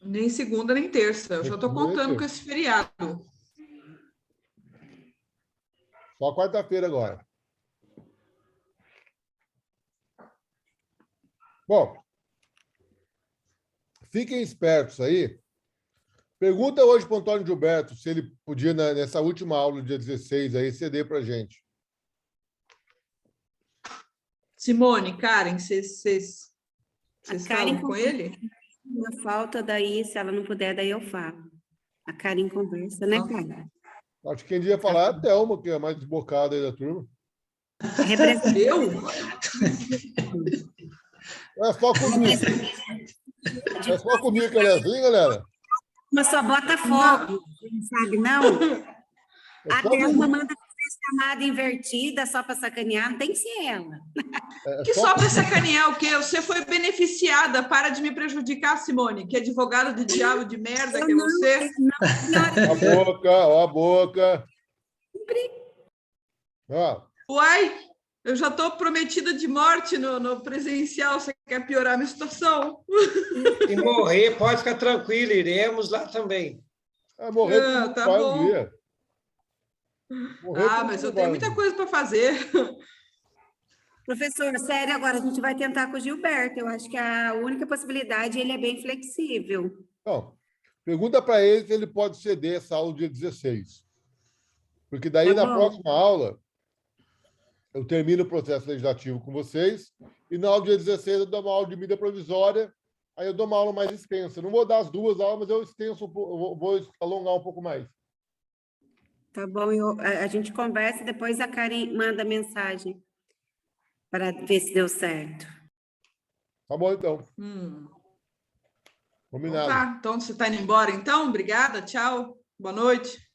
Nem segunda, nem terça. Eu já estou contando com esse feriado. Só quarta-feira agora. Bom, fiquem espertos aí. Pergunta hoje para o Antônio Gilberto se ele podia, nessa última aula, dia 16, aí, ceder para a gente. Simone, Karen, vocês Karen falam com ele? Na falta daí, se ela não puder, daí eu falo. A Karen conversa, né, Karen? Acho que quem devia falar é a Thelma, que é a mais desbocada aí da turma. Eu? É só comigo. É só comigo que ela é assim, galera? Mas só bota fogo, não sabe, não? É A só Thelma manda fazer chamada invertida só para sacanear, não tem que ser ela. Que só para sacanear o quê? Você foi beneficiada. Para de me prejudicar, Simone, que advogada de diabo de merda que é você. A boca, ó a boca. Ó. Uai, eu já estou prometida de morte no presencial. Você quer piorar a minha situação? Se morrer, pode ficar tranquilo, iremos lá também. Morrer tá vai bom. um dia. Morrer mas eu tenho muita coisa para fazer. Professor, sério, agora a gente vai tentar com o Gilberto. Eu acho que a única possibilidade, ele é bem flexível. Então, pergunta para ele se ele pode ceder essa aula dia 16. Porque daí, na próxima aula, eu termino o processo legislativo com vocês, e na aula dia 16 eu dou uma aula de medida provisória, aí eu dou uma aula mais extensa. Não vou dar as duas aulas, mas eu extenso, vou alongar um pouco mais. Tá bom, a gente conversa e depois a Karen manda mensagem para ver se deu certo. Tá bom, então. Combinado. Tá, então você está indo embora, então? Obrigada, tchau, boa noite.